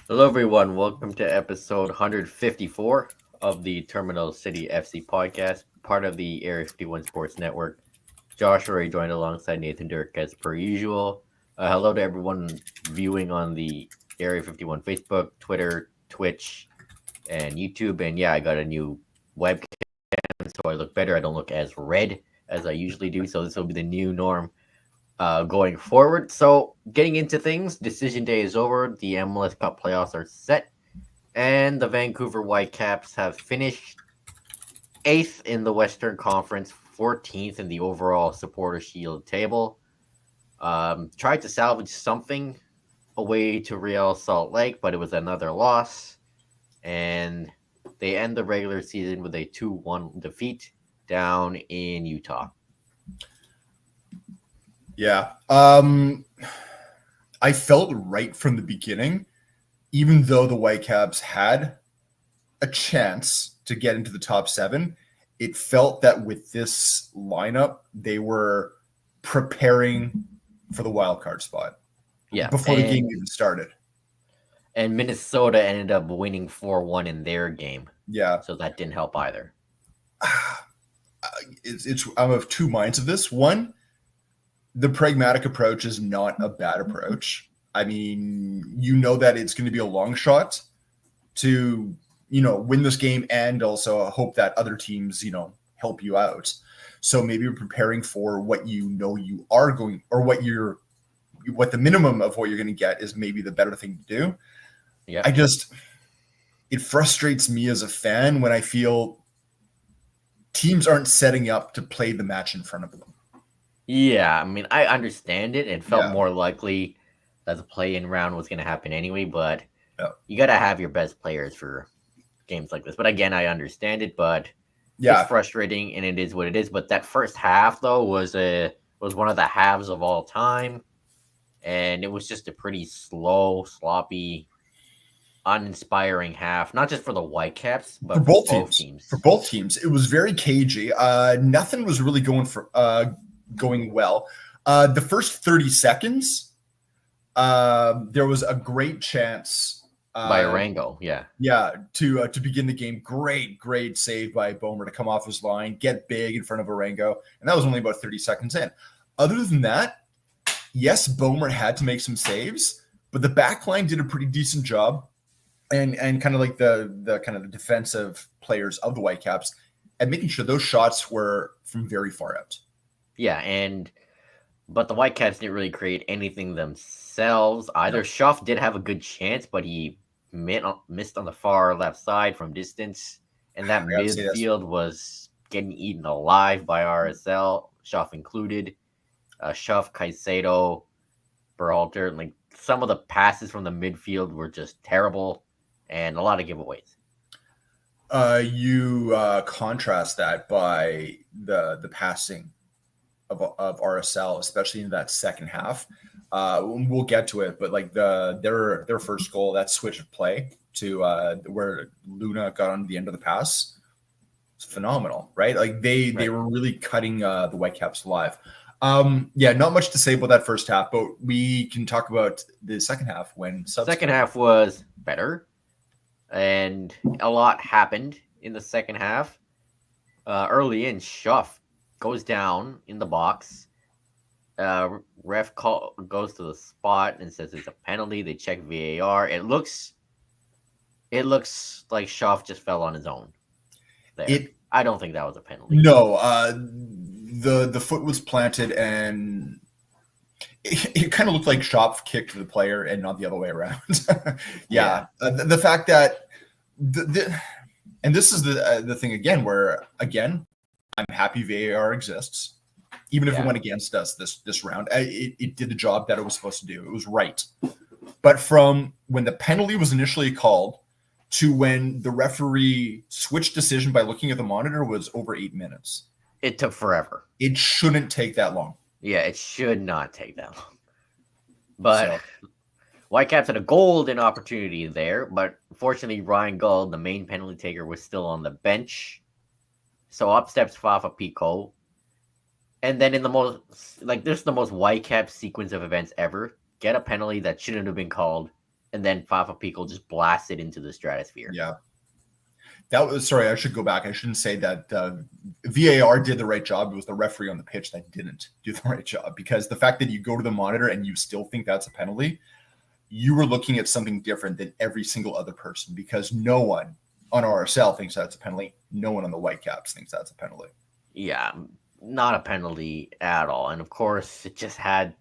Hello, everyone. Welcome to episode 154 of the Terminal City FC podcast, part of the Area 51 Sports Network. Josh already joined alongside Nathan Dirk as per usual. Hello to everyone viewing on the Area 51 Facebook, Twitter, Twitch, and YouTube. And yeah, I got a new webcam, so I look better. I don't look as red as I usually do, so this will be the new norm going forward. So, getting into things, decision day is over. The MLS Cup playoffs are set, and the Vancouver Whitecaps have finished eighth in the Western Conference, 14th in the overall Supporter Shield table. Tried to salvage something away to Real Salt Lake, but it was another loss, and they end the regular season with a 2-1 defeat down in Utah. Yeah. I felt right from the beginning, even though the Whitecaps had a chance to get into the top seven, it felt that with this lineup, they were preparing for the wild card spot. Yeah, before the game even started. And Minnesota ended up winning 4-1 in their game. Yeah. So that didn't help either. I'm of two minds of this. One, the pragmatic approach is not a bad approach. I mean, you know that it's going to be a long shot to, win this game and also hope that other teams, help you out. So maybe you're preparing for what you are going, or what the minimum of what you're going to get is maybe the better thing to do. Yeah. It frustrates me as a fan when I feel teams aren't setting up to play the match in front of them. Yeah, I mean, I understand it. It felt more likely that the play-in round was going to happen anyway, but you got to have your best players for games like this. But again, I understand it, but it's frustrating, and it is what it is. But that first half, though, was one of the halves of all time, and it was just a pretty slow, sloppy, uninspiring half, not just for the Whitecaps, but for both teams. For both teams, it was very cagey. Nothing was really going well. The first 30 seconds, there was a great chance by Arango, to begin the game. Great save by Boehmer to come off his line, get big in front of Arango, and that was only about 30 seconds in. Other than that, yes, Boehmer had to make some saves, but the back line did a pretty decent job, and kind of like the kind of the defensive players of the Whitecaps at making sure those shots were from very far out. Yeah, but the Whitecaps didn't really create anything themselves either. No. Schuff did have a good chance, but he missed on the far left side from distance, and that midfield was getting eaten alive by RSL, Schuff included. Schuff, Caicedo, Berhalter, like some of the passes from the midfield were just terrible, and a lot of giveaways. You contrast that by the passing of RSL, especially in that second half. We'll get to it, but like their first goal, that switch of play to where Luna got on the end of the pass, it's phenomenal, right? Like they were really cutting the Whitecaps alive. Not much to say about that first half, but we can talk about the second half when second half was better, and a lot happened in the second half. Early in, Schuff goes down in the box. Ref goes to the spot and says it's a penalty. They check VAR. It looks like Schuff just fell on his own. I don't think that was a penalty. No, the foot was planted, and it kind of looked like Schuff kicked the player and not the other way around. The fact that and this is the thing again, where again, I'm happy VAR exists, even if it went against us this round. It did the job that it was supposed to do. It was right. But from when the penalty was initially called to when the referee switched decision by looking at the monitor was over 8 minutes. It took forever. It shouldn't take that long. Yeah, it should not take that long. But Whitecaps had a golden opportunity there, but unfortunately Ryan Gull, the main penalty taker, was still on the bench. So up steps Fafa Pico. And then in the most Whitecap sequence of events ever, get a penalty that shouldn't have been called, and then Fafa Pico just blasted into the stratosphere. Yeah. That was, sorry, I should go back. I shouldn't say that VAR did the right job. It was the referee on the pitch that didn't do the right job, because the fact that you go to the monitor and you still think that's a penalty, you were looking at something different than every single other person, because no one on RSL thinks that's a penalty. No one on the Whitecaps thinks that's a penalty. Yeah, not a penalty at all. And of course, it just had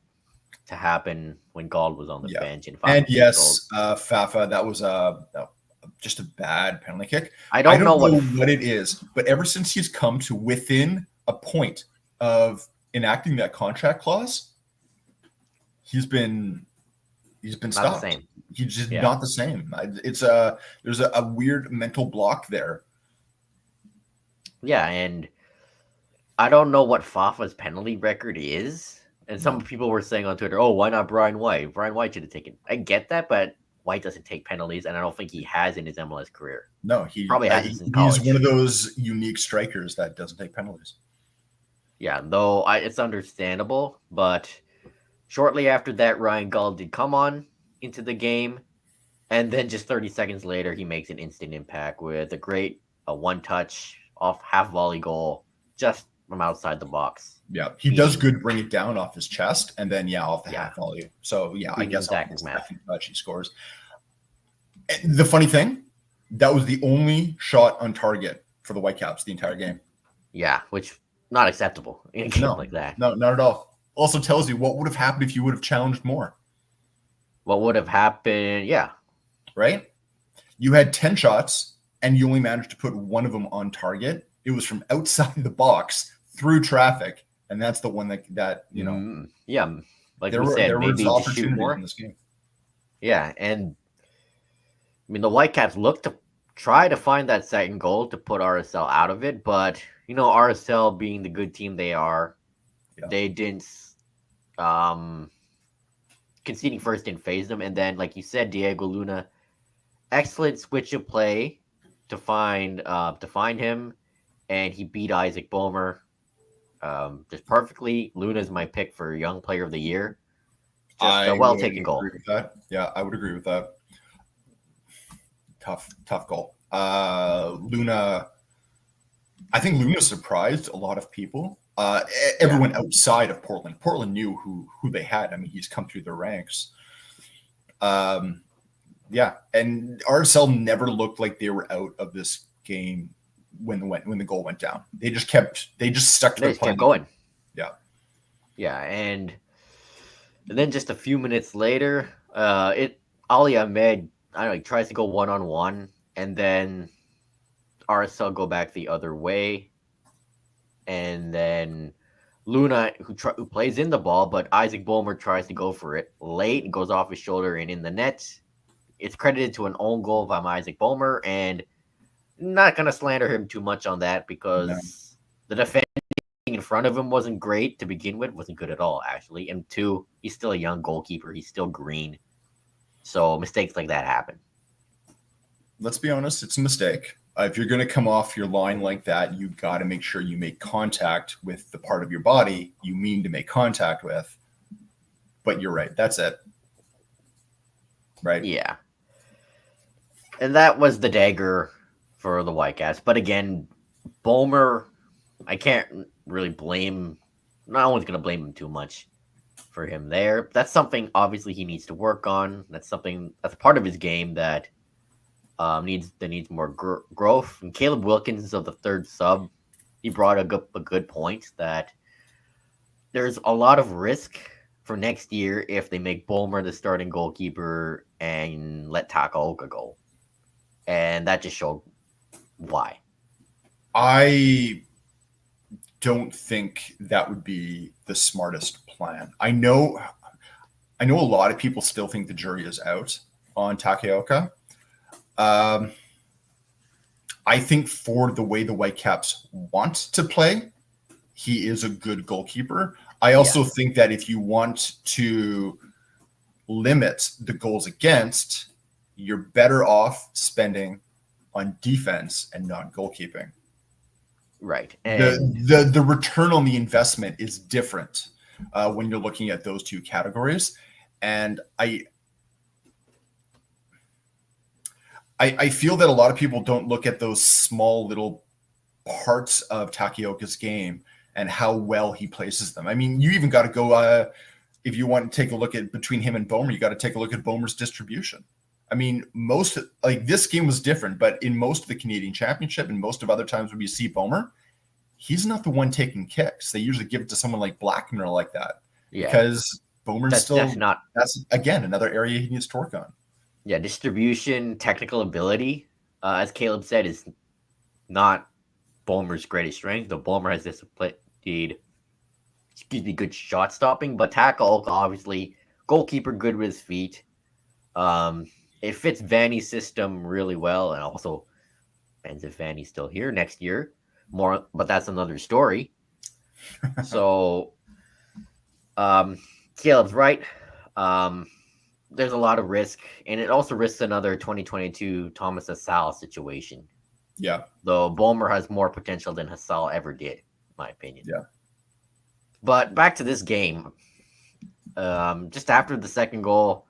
to happen when Gauld was on the bench. And yes, Fafa, that was just a bad penalty kick. I don't know what it is, but ever since he's come to within a point of enacting that contract clause, he's been stopped. The same. He's just not the same. There's a weird mental block there. Yeah, and I don't know what Fafa's penalty record is. And some people were saying on Twitter, "Oh, why not Brian White? Brian White should have taken." I get that, but White doesn't take penalties, and I don't think he has in his MLS career. No, he probably has in college. He's one of those unique strikers that doesn't take penalties. Yeah, though it's understandable, but shortly after that, Ryan Gauld did come on into the game, and then just 30 seconds later, he makes an instant impact with a great one-touch off half volley goal just from outside the box. Yeah, he does good bring it down off his chest, and then off the half volley. So I guess off the second touch he scores. And the funny thing, that was the only shot on target for the Whitecaps the entire game. Yeah, which not acceptable in a game like that. No, not at all. Also tells you what would have happened if you would have challenged more. What would have happened? Yeah, right. You had 10 shots, and you only managed to put one of them on target. It was from outside the box through traffic. And that's the one that yeah, like we said, maybe to shoot more in this game. Yeah, and I mean the Whitecaps looked to try to find that second goal to put RSL out of it, but RSL being the good team they are, they didn't. Conceding first didn't phase them, and then like you said, Diego Luna, excellent switch of play to find him, and he beat Isaac Boehmer. Just perfectly. Luna's my pick for Young Player of the Year. Just a well-taken goal. With that. Yeah, I would agree with that. Tough goal. Luna, I think Luna surprised a lot of people. Everyone outside of Portland. Portland knew who they had. I mean, he's come through their ranks. And RSL never looked like they were out of this game when the goal went down. They just stuck to their plan. Kept going. Yeah, and then just a few minutes later, Ali Ahmed, tries to go 1-on-1, and then RSL go back the other way, and then Luna, who plays in the ball, but Isaac Boehmer tries to go for it late, and goes off his shoulder and in the net. It's credited to an own goal by Isaac Boehmer, and not going to slander him too much on that, because the defending in front of him wasn't great to begin with, wasn't good at all, actually. And two, he's still a young goalkeeper. He's still green. So mistakes like that happen. Let's be honest, it's a mistake. If you're going to come off your line like that, you got to make sure you make contact with the part of your body you mean to make contact with. But you're right. That's it. Right? Yeah. And that was the dagger for the Whitecaps. But again, Boehmer, I can't really blame. No one's going to blame him too much for him there. That's something obviously he needs to work on. That's part of his game that needs more growth. And Caleb Wilkins of the third sub, he brought a good point that there's a lot of risk for next year if they make Boehmer the starting goalkeeper and let Takaoka go. And that just showed why. I don't think that would be the smartest plan. I know a lot of people still think the jury is out on Takaoka. I think for the way the Whitecaps want to play, he is a good goalkeeper. I also think that if you want to limit the goals against, you're better off spending on defense and not goalkeeping. Right. And the return on the investment is different when you're looking at those two categories. And I feel that a lot of people don't look at those small little parts of Takaoka's game and how well he places them. I mean, you even got to go if you want to take a look at between him and Bomer, you got to take a look at Bomer's distribution. I mean, this game was different, but in most of the Canadian Championship and most of other times when you see Bomer, he's not the one taking kicks. They usually give it to someone like Blackman or like that. Yeah. Because Bomer's that's again another area he needs to work on. Yeah, distribution, technical ability, as Caleb said, is not Bomer's greatest strength. Though Bomer has good shot stopping, but Takaoka obviously goalkeeper, good with his feet. It fits Vanny's system really well, and also depends if Vanny's still here next year. But that's another story. So, Caleb's right. There's a lot of risk, and it also risks another 2022 Thomas Hasal situation. Yeah. Though Bomer has more potential than Hasal ever did, in my opinion. Yeah. But back to this game. Just after the second goal,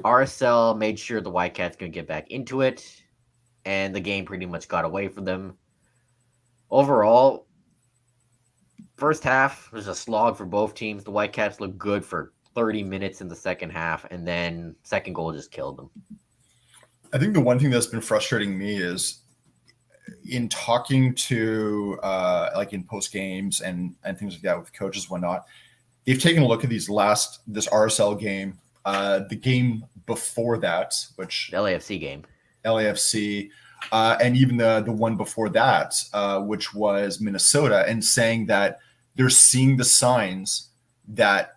RSL made sure the Whitecaps going to get back into it, and the game pretty much got away from them. Overall, first half was a slog for both teams. The Whitecaps looked good for 30 minutes in the second half, and then second goal just killed them. I think the one thing that's been frustrating me is in talking to like in post games and things like that with coaches and whatnot, they've taken a look at this RSL game, the game before that, which LAFC game, and even the one before that, which was Minnesota, and saying that they're seeing the signs that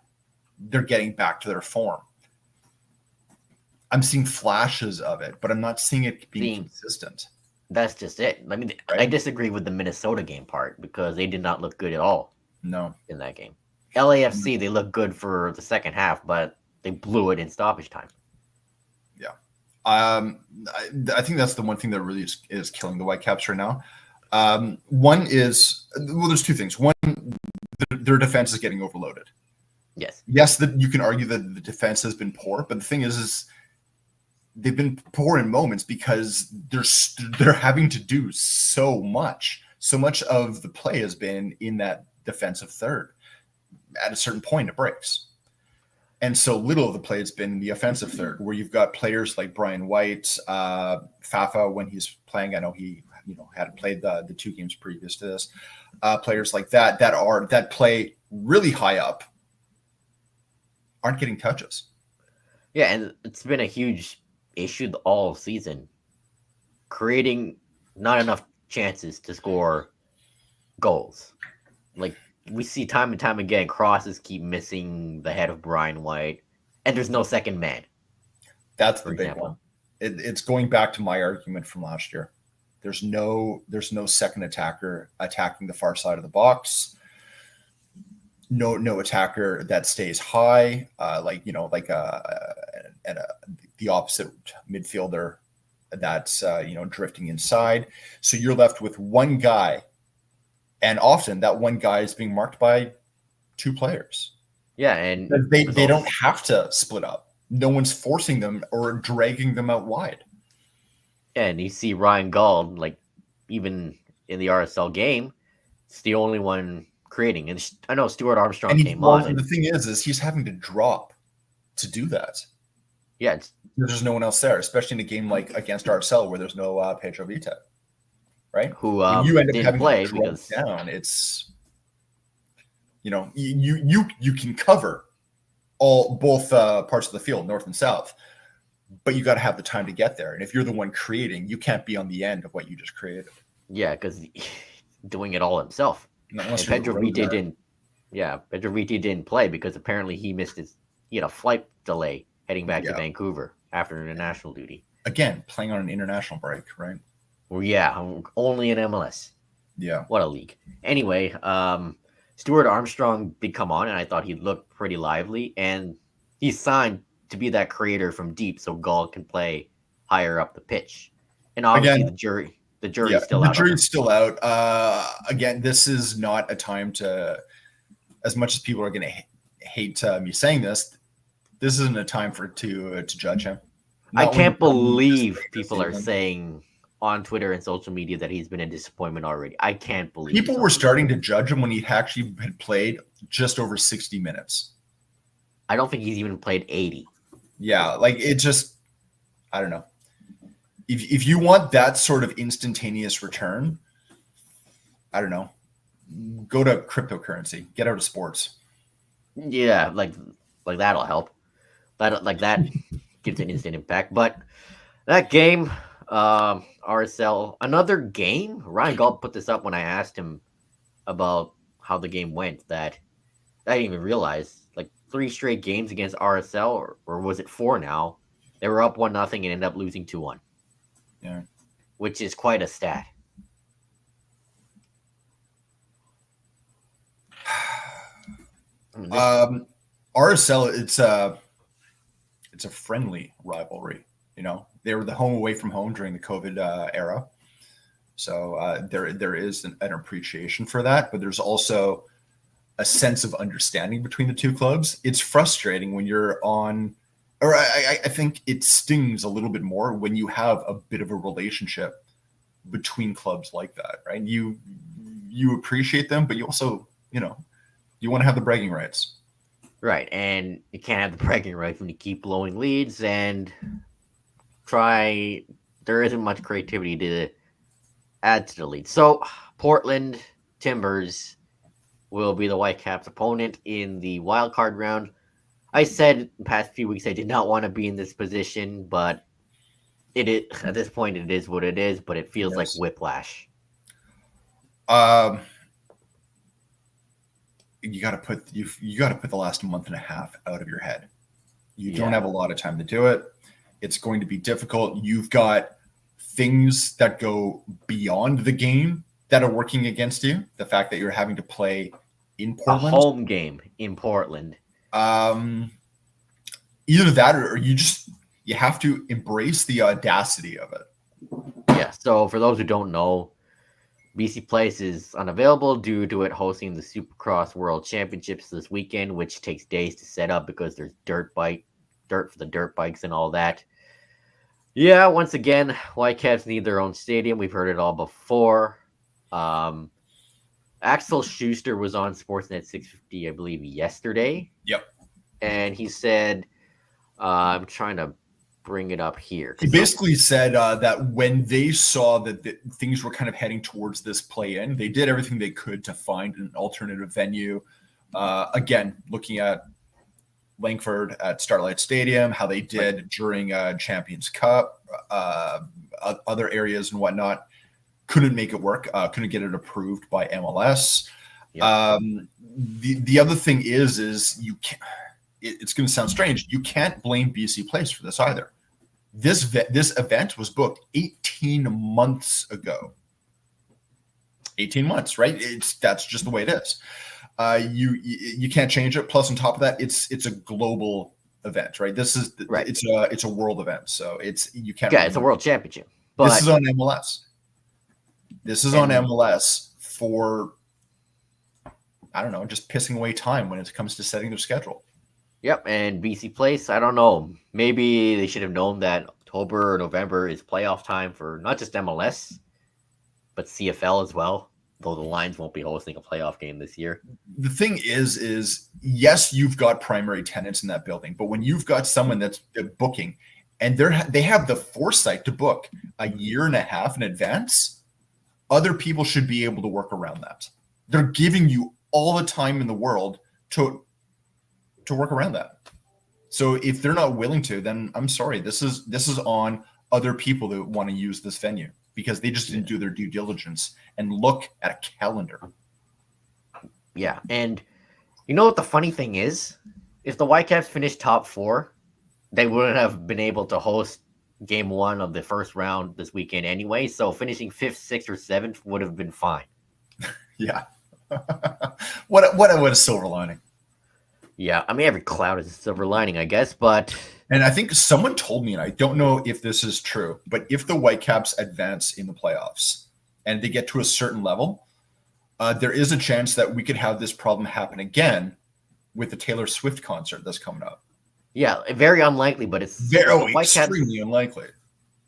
they're getting back to their form. I'm seeing flashes of it, but I'm not seeing it being consistent. That's just it. I mean, right? I disagree with the Minnesota game part because they did not look good at all. No, in that game. LAFC, they looked good for the second half, but they blew it in stoppage time. Yeah. I think that's the one thing that really is killing the Whitecaps right now. One is, well, there's two things. One, their defense is getting overloaded. Yes, that you can argue that the defense has been poor, but the thing is they've been poor in moments because they're having to do so much. So much of the play has been in that defensive third. At a certain point, it breaks. And so little of the play has been in the offensive third, where you've got players like Brian White, Fafa when he's playing. I know he hadn't played the 2 games previous to this. Players like that play really high up aren't getting touches. Yeah, and it's been a huge issue all season, creating not enough chances to score goals. Like we see time and time again, crosses keep missing the head of Brian White, and there's no second man. That's the big one. It's going back to my argument from last year. There's no second attacker attacking the far side of the box. No attacker that stays high, the opposite midfielder that's drifting inside. So you're left with one guy, and often that one guy is being marked by 2 players. Yeah, and they don't have to split up. No one's forcing them or dragging them out wide. And you see Ryan Gauld, like even in the RSL game, it's the only one creating. And I know Stuart Armstrong came on. And the thing is he's having to drop to do that. Yeah, there's no one else there, especially in a game like against RSL where there's no Pedro Vita, right? Who you end up having play to because down. It's you can cover both parts of the field, north and south, but you got to have the time to get there. And if you're the one creating, you can't be on the end of what you just created. Yeah, because doing it all himself. And Pedro Vita didn't. Yeah, Pedro Vita didn't play because apparently he missed he had a flight delay heading back to Vancouver after international duty. Again, playing on an international break, right? Well, yeah, only in MLS. Yeah. What a league. Anyway, Stuart Armstrong did come on, and I thought he looked pretty lively. And he's signed to be that creator from deep so Gauld can play higher up the pitch. And obviously the jury's still out. The jury's still out. Again, this is not a time to, as much as people are going to hate me saying this, this isn't a time to judge him. I Not when can't you're coming this believe late this people are season. saying on Twitter and social media that he's been a disappointment already. I can't believe People so. were starting to judge him when he actually had played just over 60 minutes. I don't think he's even played 80. Yeah, like it just, I don't know. If you want that sort of instantaneous return, I don't know. Go to cryptocurrency. Get out of sports. Yeah, like that'll help. That gives an instant impact. But that game, RSL, another game. Ryan Galt put this up when I asked him about how the game went. That I didn't even realize. Like 3 straight games against RSL, or was it 4 now? They were up 1-0 and ended up losing 2-1. Yeah. Which is quite a stat. I mean, RSL, it's a friendly rivalry. You know, they were the home away from home during the COVID era, so there is an appreciation for that. But there's also a sense of understanding between the two clubs. It's frustrating when you're on, or I think it stings a little bit more when you have a bit of a relationship between clubs like that, right? You appreciate them, but you also, you want to have the bragging rights. right, and you can't have the bragging rights when you keep blowing leads and try. There isn't much creativity to add to the lead. So Portland Timbers will be the Whitecaps' opponent in the wild card round. I said the past few weeks I did not want to be in this position, but it is at this point it is what it is. But it feels like whiplash. You got to put the last month and a half out of your head. You don't have a lot of time to do it. It's going to be difficult. You've got things that go beyond the game that are working against you. The fact that you're having to play in Portland, a home game in Portland. Either that or you have to embrace the audacity of it. Yeah. So for those who don't know, BC Place is unavailable due to it hosting the Supercross World Championships this weekend, which takes days to set up because there's dirt for the dirt bikes and all that. Yeah, once again, Whitecaps need their own stadium. We've heard it all before. Axel Schuster was on Sportsnet 650, I believe, yesterday. Yep. And he said, I'm trying to bring it up here. He basically said that when they saw that things were kind of heading towards this play-in, they did everything they could to find an alternative venue. Again, looking at Langford at Starlight Stadium, how they did during Champions Cup, other areas and whatnot, couldn't make it work, couldn't get it approved by MLS. Yep. The other thing is you can't. It's going to sound strange. You can't blame BC Place for this either. This event was booked 18 months ago. 18 months, right? That's just the way it is. You can't change it. Plus, on top of that, it's a global event, right? This is right. It's a world event, so you can't. Yeah, it's a world championship. But this is on MLS. This is on MLS for, I don't know, just pissing away time when it comes to setting their schedule. Yep, and BC Place, I don't know. Maybe they should have known that October or November is playoff time for not just MLS, but CFL as well, though the Lions won't be hosting a playoff game this year. The thing is yes, you've got primary tenants in that building, but when you've got someone that's booking and they have the foresight to book a year and a half in advance, other people should be able to work around that. They're giving you all the time in the world to work around that. So if they're not willing to, then I'm sorry. This is on other people that want to use this venue because they just didn't do their due diligence and look at a calendar. Yeah, and you know what the funny thing is? If the Whitecaps finished top 4, they wouldn't have been able to host game 1 of the first round this weekend anyway. So finishing 5th, 6th, or 7th would have been fine. Yeah. What a silver lining. Yeah, I mean, every cloud is a silver lining, I guess, but... And I think someone told me, and I don't know if this is true, but if the Whitecaps advance in the playoffs and they get to a certain level, there is a chance that we could have this problem happen again with the Taylor Swift concert that's coming up. Yeah, very unlikely, but it's if the Very Whitecaps extremely unlikely.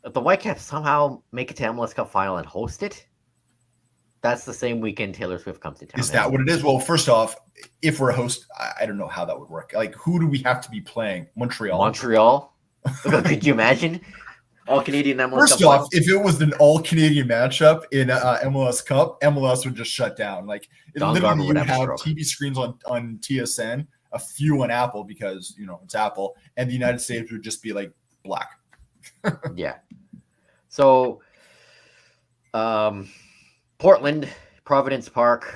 if the Whitecaps somehow make it to MLS Cup final and host it, that's the same weekend Taylor Swift comes to town. Is that what it is? Well, first off, if we're a host, I don't know how that would work. Like, who do we have to be playing? Montreal. Montreal? Could you imagine? All Canadian MLS First Cup off, final? if it was an all Canadian matchup in MLS Cup, MLS would just shut down. Like, Don literally, Garber you would would have a have stroke. TV screens on TSN, a few on Apple because it's Apple, and the United States would just be like black. Yeah. So, Portland, Providence Park,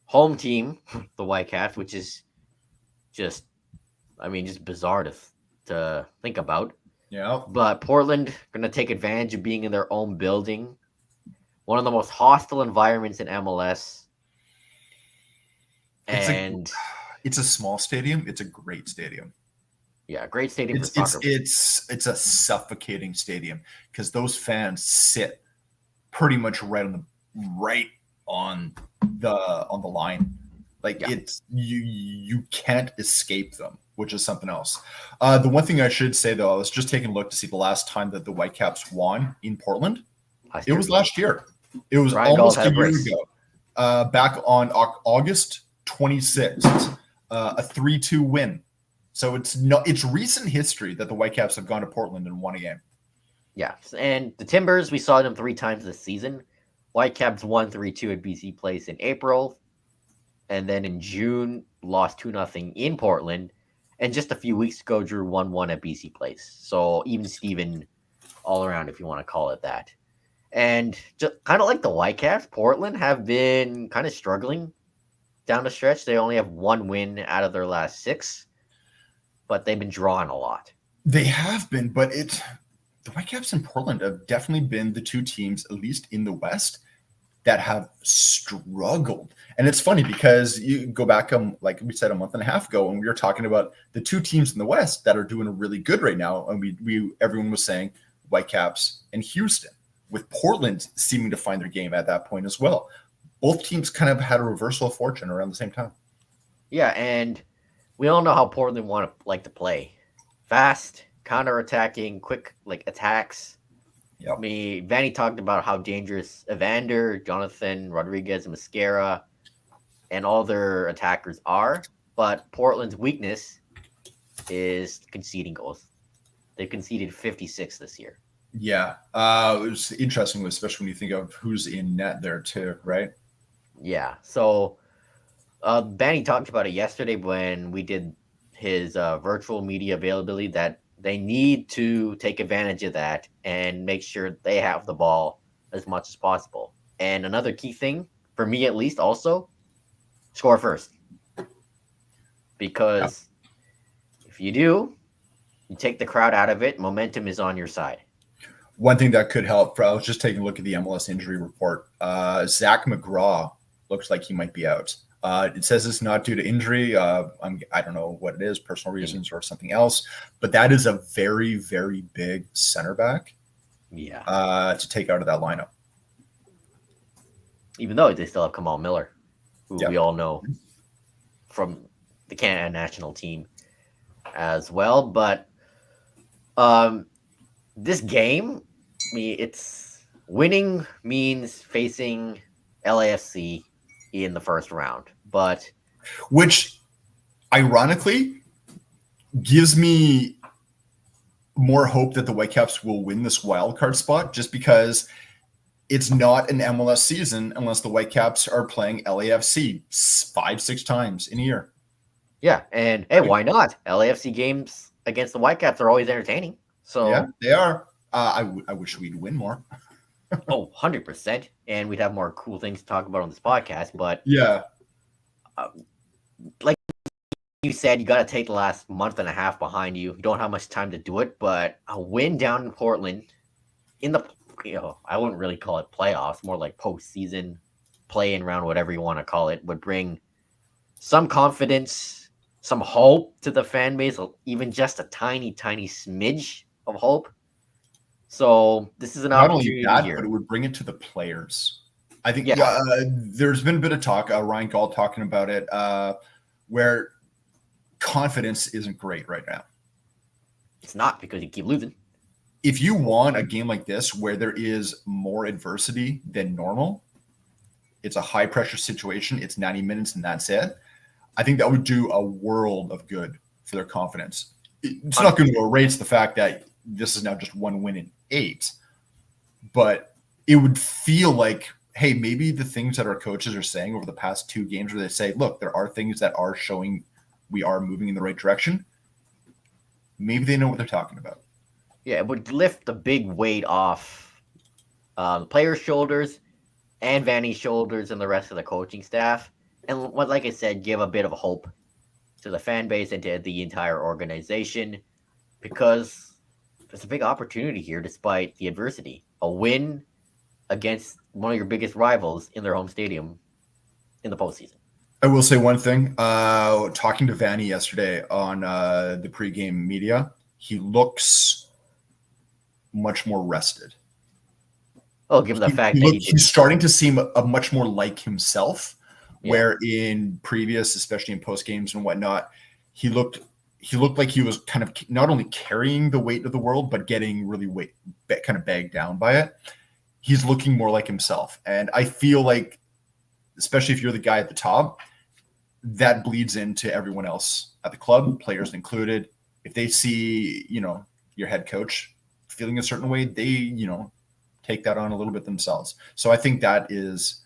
home team, the Whitecaps, which is just bizarre to think about. Yeah. But Portland gonna take advantage of being in their own building, one of the most hostile environments in MLS. It's a small stadium. It's a great stadium. Yeah, great stadium for soccer. It's a suffocating stadium because those fans sit pretty much right on the line. Like it's you can't escape them, which is something else. The one thing I should say though, I was just taking a look to see the last time that the Whitecaps won in Portland. It was last year. It was almost a year ago. Back on August 26th, a 3-2 win. So it's recent history that the Whitecaps have gone to Portland and won a game. Yeah, and the Timbers, we saw them 3 times this season. Whitecaps won 3-2 at BC Place in April, and then in June lost 2-0 in Portland, and just a few weeks ago drew 1-1 at BC Place. So even Steven all around, if you want to call it that. And just kind of like the Whitecaps, Portland have been kind of struggling down the stretch. They only have 1 win out of their last 6, but they've been drawing a lot. They have been, but the Whitecaps and Portland have definitely been the 2 teams, at least in the West, that have struggled. And it's funny because you go back, like we said, a month and a half ago, and we were talking about the 2 teams in the West that are doing really good right now. And everyone was saying Whitecaps and Houston, with Portland seeming to find their game at that point as well. Both teams kind of had a reversal of fortune around the same time. Yeah, and we all know how Portland like to play. Fast, counter-attacking, quick attacks. Yep. Vanny talked about how dangerous Evander, Jonathan, Rodriguez, and Mascara, and all their attackers are. But Portland's weakness is conceding goals. They've conceded 56 this year. Yeah. It was interesting, especially when you think of who's in net there too, right? Yeah. So Vanny talked about it yesterday when we did his virtual media availability that they need to take advantage of that and make sure they have the ball as much as possible. And another key thing, for me at least, also, score first. Because if you do, you take the crowd out of it, momentum is on your side. One thing that could help, I was just taking a look at the MLS injury report. Zach McGraw looks like he might be out. It says it's not due to injury. I don't know what it is, personal reasons or something else. But that is a very, very big center back to take out of that lineup. Even though they still have Kamal Miller, who we all know from the Canada national team as well. But this game, it's winning means facing LAFC in the first round. But which ironically gives me more hope that the Whitecaps will win this wild card spot, just because it's not an MLS season unless the Whitecaps are playing LAFC 5-6 times in a year. Yeah, and hey, why not? LAFC games against the Whitecaps are always entertaining. So yeah, they are. I wish we'd win more. 100%. And we'd have more cool things to talk about on this podcast. But yeah, like you said, you got to take the last month and a half behind you. You don't have much time to do it, but a win down in Portland in the, I wouldn't really call it playoffs, more like postseason, play-in round, whatever you want to call it, would bring some confidence, some hope to the fan base, even just a tiny, tiny smidge of hope. So this is an opportunity not only that, here. but it would bring it to the players. I think there's been a bit of talk, Ryan Gall talking about it, where confidence isn't great right now. it's not because you keep losing. If you want a game like this where there is more adversity than normal, it's a high pressure situation, it's 90 minutes and that's it. I think that would do a world of good for their confidence. It's not going to erase the fact that this is now just 1 win in 8, but it would feel like, hey, maybe the things that our coaches are saying over the past 2 games where they say, look, there are things that are showing we are moving in the right direction. Maybe they know what they're talking about. Yeah, it would lift the big weight off the players' shoulders and Vanny's shoulders and the rest of the coaching staff. And like I said, give a bit of hope to the fan base and to the entire organization, because there's a big opportunity here despite the adversity. A win against one of your biggest rivals in their home stadium in the postseason. I will say one thing. Talking to Vanny yesterday on the pregame media, he looks much more rested. Oh, given the fact that he's starting to seem a much more like himself. Yeah. Where in previous, especially in post games and whatnot, he looked like he was kind of not only carrying the weight of the world, but getting really kind of bagged down by it. He's looking more like himself. And I feel like, especially if you're the guy at the top, that bleeds into everyone else at the club, players included. If they see, your head coach feeling a certain way, they, take that on a little bit themselves. So I think that is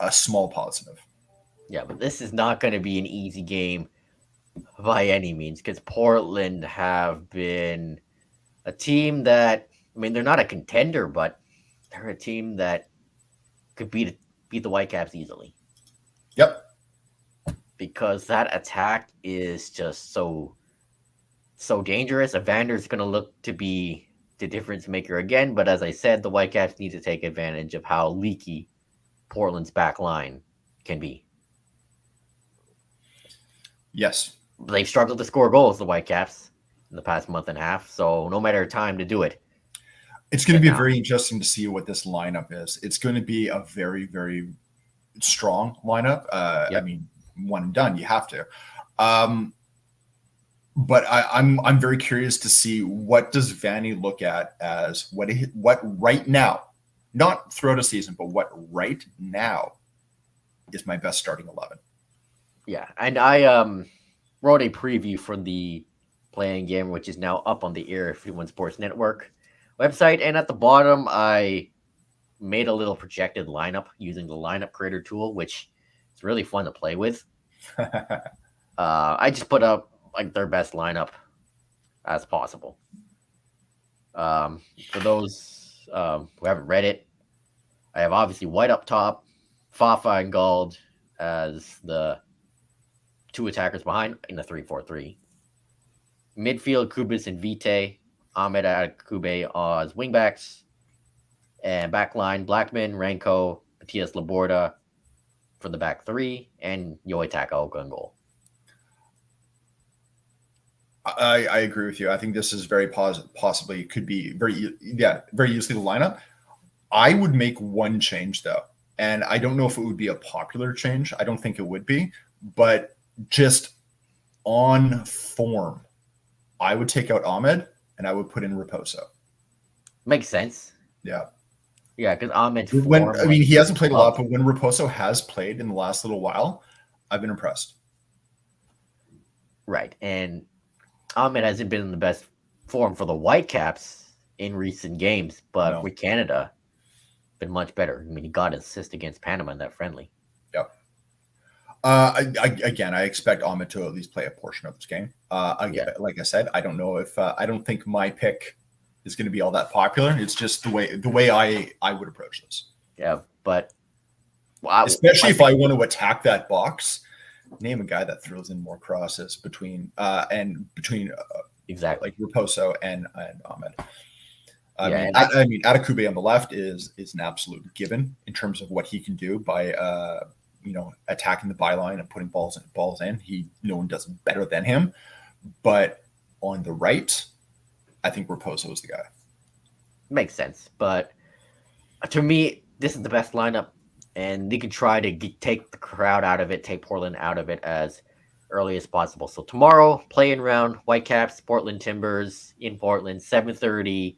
a small positive. Yeah, but this is not going to be an easy game by any means, because Portland have been a team that, they're not a contender, but they're a team that could beat the Whitecaps easily. Yep. Because that attack is just so dangerous. Evander's going to look to be the difference maker again, but as I said, the Whitecaps need to take advantage of how leaky Portland's back line can be. Yes. They've struggled to score goals, the Whitecaps, in the past month and a half, so no matter time to do it. It's going to be very interesting to see what this lineup is. It's going to be a very, very strong lineup. Yep. One and done, you have to. But I'm very curious to see what does Vanny look at as what right now, not throughout a season, but what right now is my best starting 11. Yeah, and I wrote a preview for the playing game, which is now up on the Area 51 Sports Network website, and at the bottom, I made a little projected lineup using the lineup creator tool, which is really fun to play with. I just put up their best lineup as possible. For those who haven't read it, I have obviously White up top, Fafa and Gald as the 2 attackers behind in the 3-4-3. Midfield, Kubis and Vite, Ahmed Adekube as wingbacks, and backline, Blackman, Ranko, Matias Laborda for the back 3, and Yoi Takaoka in goal. I agree with you. I think this is very possibly could be very easily the lineup. I would make one change though, and I don't know if it would be a popular change. I don't think it would be, but just on form, I would take out Ahmed and I would put in Raposo. Makes sense. Yeah. Yeah, because Ahmed. He hasn't played a lot, but when Raposo has played in the last little while, I've been impressed. Right, and Ahmed hasn't been in the best form for the Whitecaps in recent games, but with Canada, been much better. He got an assist against Panama in that friendly. Yep. I expect Ahmed to at least play a portion of this game. Like I said, I don't know if I don't think my pick is going to be all that popular. It's just the way I would approach this. Yeah, but especially if I want to attack that box. Name a guy that throws in more crosses between exactly like Raposo and Ahmed. Adekube on the left is an absolute given in terms of what he can do by attacking the byline and putting balls in. No one does it better than him. But on the right, I think Raposo is the guy. Makes sense, but to me, this is the best lineup. And they could try to take the crowd out of it, take Portland out of it as early as possible. So tomorrow, play-in round, Whitecaps, Portland Timbers in Portland, 7:30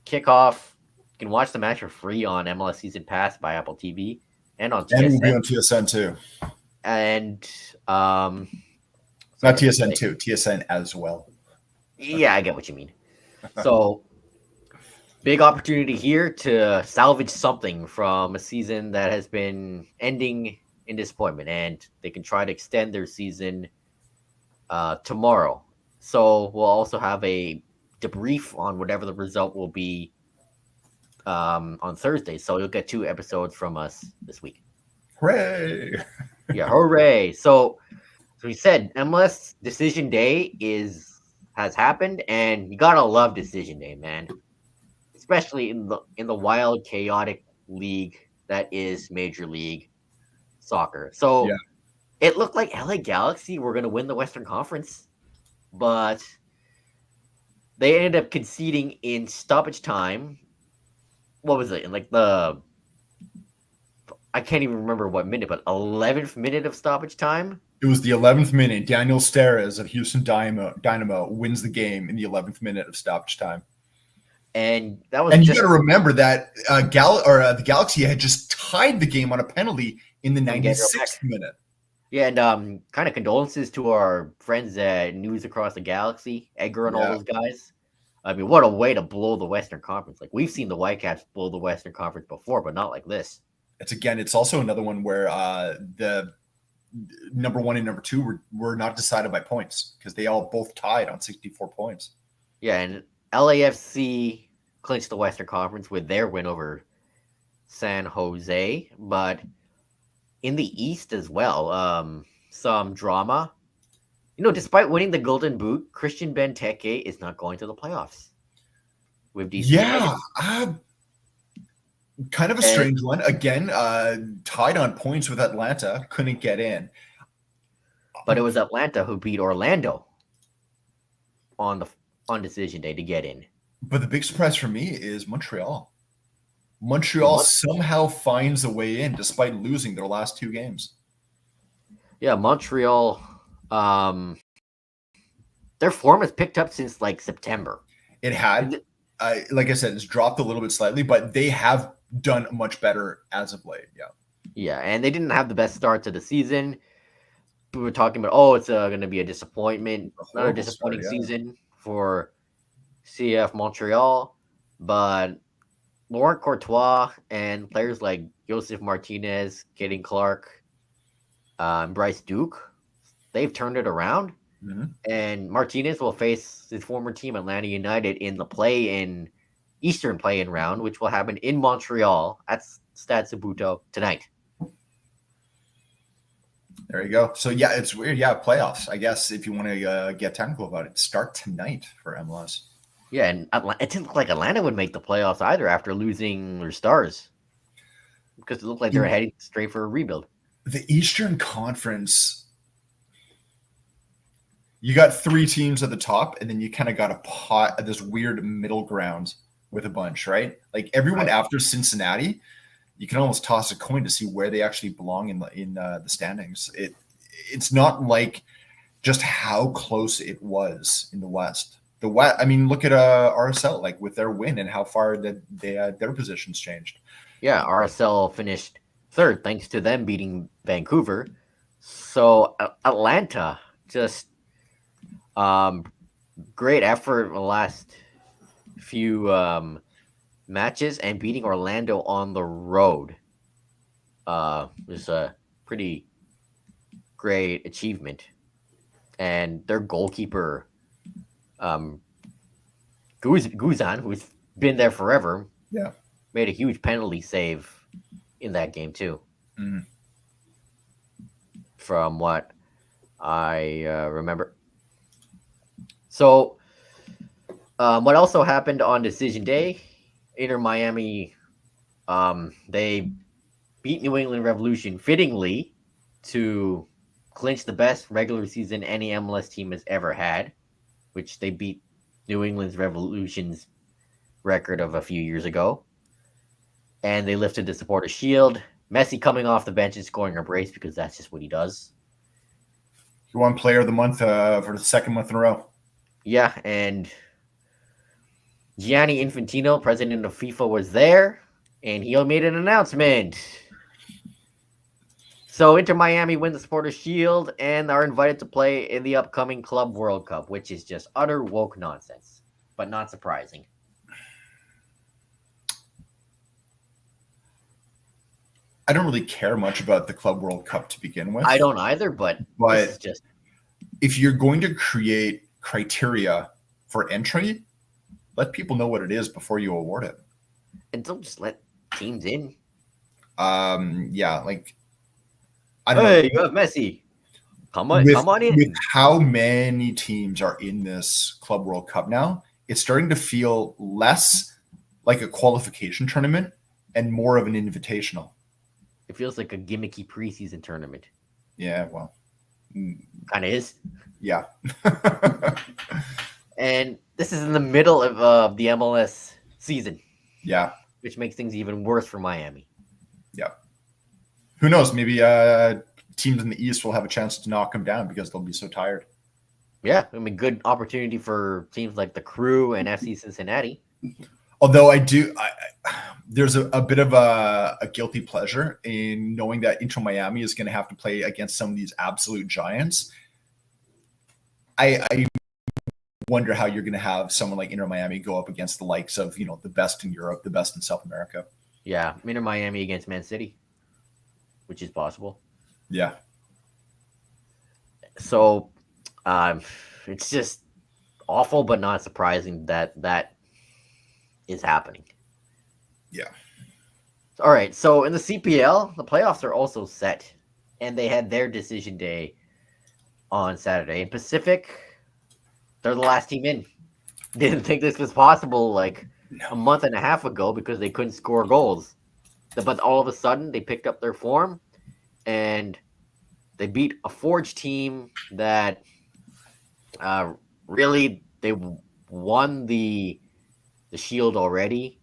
kickoff. You can watch the match for free on MLS Season Pass by Apple TV and on And it will be TSN. on TSN too. And Not TSN too, TSN as well. yeah, I get what you mean. So big opportunity here to salvage something from a season that has been ending in disappointment, and they can try to extend their season tomorrow. So we'll also have a debrief on whatever the result will be on Thursday. So you'll get 2 episodes from us this week. Hooray! Yeah, hooray! So we said MLS Decision Day has happened, and you gotta love Decision Day, man. Especially in the wild, chaotic league that is Major League Soccer. So Yeah. it looked like LA Galaxy were gonna win the Western Conference, but they ended up conceding in stoppage time. What was it? In like I can't even remember what minute, but 11th minute of stoppage time. It was the 11th minute. Daniel Steres of Houston Dynamo wins the game in the 11th minute of stoppage time. And that was. And you got to remember that the Galaxy had just tied the game on a penalty in the 96th minute. Yeah, and kind of condolences to our friends at News Across the Galaxy, Edgar and all those guys. I mean, what a way to blow the Western Conference. Like, we've seen the Whitecaps blow the Western Conference before, but not like this. It's also another one where the number 1 and number 2 were not decided by points because they all both tied on 64 points. Yeah, and LAFC clinched the Western Conference with their win over San Jose, but in the East as well, some drama. You know, despite winning the Golden Boot, Christian Benteke is not going to the playoffs with DC. Yeah, kind of a strange one. Again, tied on points with Atlanta, couldn't get in. But it was Atlanta who beat Orlando on decision day to get in. But the big surprise for me is Montreal. Montreal somehow finds a way in despite losing their last 2 games. Yeah, Montreal, their form has picked up since like September. It had, like I said, it's dropped a little bit slightly, but they have done much better as of late. Yeah. Yeah, and they didn't have the best start to the season. We were talking about, it's going to be a disappointment, another disappointing season for CF Montreal, but Laurent Courtois and players like Joseph Martinez, Kaden Clark, Bryce Duke, they've turned it around. Mm-hmm. And Martinez will face his former team, Atlanta United, in the Eastern play-in round, which will happen in Montreal at Stade Saputo tonight. There you go. So, yeah, it's weird. Yeah, playoffs, I guess, if you want to get technical about it, start tonight for MLS. Yeah, and it didn't look like Atlanta would make the playoffs either after losing their stars, because it looked like they were heading straight for a rebuild. The Eastern Conference, you got 3 teams at the top, and then you kind of got this weird middle ground with a bunch, right? Like everyone after Cincinnati, you can almost toss a coin to see where they actually belong in the standings. It's not like just how close it was in the West. The West, I mean, look at RSL, like with their win and how far that their positions changed. Yeah, RSL finished 3rd thanks to them beating Vancouver. So Atlanta just great effort in the last few matches, and beating Orlando on the road was a pretty great achievement. And their goalkeeper, Guzan, who's been there forever, made a huge penalty save in that game too. Mm. From what I remember. So, what also happened on decision day? Inter Miami, they beat New England Revolution fittingly to clinch the best regular season any MLS team has ever had, which they beat New England's Revolution's record of a few years ago. And they lifted the supporter shield. Messi coming off the bench and scoring a brace because that's just what he does. He won Player of the Month for the second month in a row. Yeah, and Gianni Infantino, president of FIFA, was there, and he made an announcement. So Inter Miami win the Supporters Shield and are invited to play in the upcoming Club World Cup, which is just utter woke nonsense, but not surprising. I don't really care much about the Club World Cup to begin with. I don't either, but this is just... if you're going to create criteria for entry, let people know what it is before you award it. And don't just let teams in. Yeah, like I don't know. You have Messi. Come on in. With how many teams are in this Club World Cup now, it's starting to feel less like a qualification tournament and more of an invitational. It feels like a gimmicky preseason tournament. Yeah, well, kind of is. Yeah. And this is in the middle of the MLS season. Yeah. Which makes things even worse for Miami. Yeah. Who knows? Maybe teams in the East will have a chance to knock them down because they'll be so tired. Yeah. I mean, good opportunity for teams like the Crew and FC Cincinnati. Although there's a bit of a guilty pleasure in knowing that Inter Miami is going to have to play against some of these absolute giants. I wonder how you're going to have someone like Inter Miami go up against the likes of, the best in Europe, the best in South America. Yeah, Inter Miami against Man City, which is possible. Yeah. So it's just awful, but not surprising that is happening. Yeah. All right. So in the CPL, the playoffs are also set, and they had their decision day on Saturday. In Pacific, they're the last team in. Didn't think this was possible a month and a half ago because they couldn't score goals. But all of a sudden, they picked up their form, and they beat a Forge team that really they won the Shield already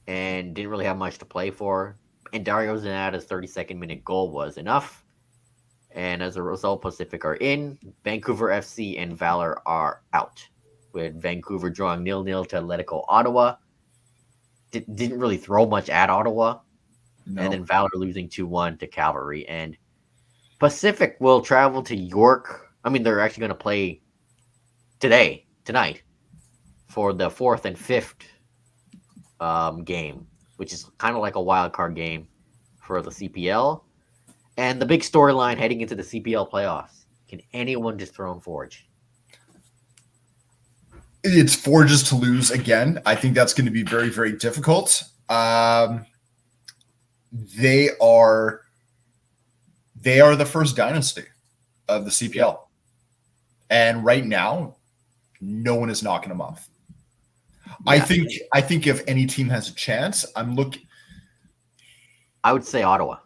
and didn't really have much to play for. And Dario Zanata's 32nd minute goal was enough. And as a result, Pacific are in. Vancouver FC and Valor are out, with Vancouver drawing 0-0 to Atletico Ottawa. Didn't really throw much at Ottawa. No. And then Valor losing 2-1 to Cavalry. And Pacific will travel to York. I mean, they're actually going to play tonight, for the 4th and 5th game, which is kind of like a wild card game for the CPL. And the big storyline heading into the CPL playoffs: can anyone just throw in Forge? It's Forge's to lose again. I think that's going to be very, very difficult. They are the first dynasty of the CPL, yeah. And right now, no one is knocking them off. Yeah. I think if any team has a chance, I would say Ottawa,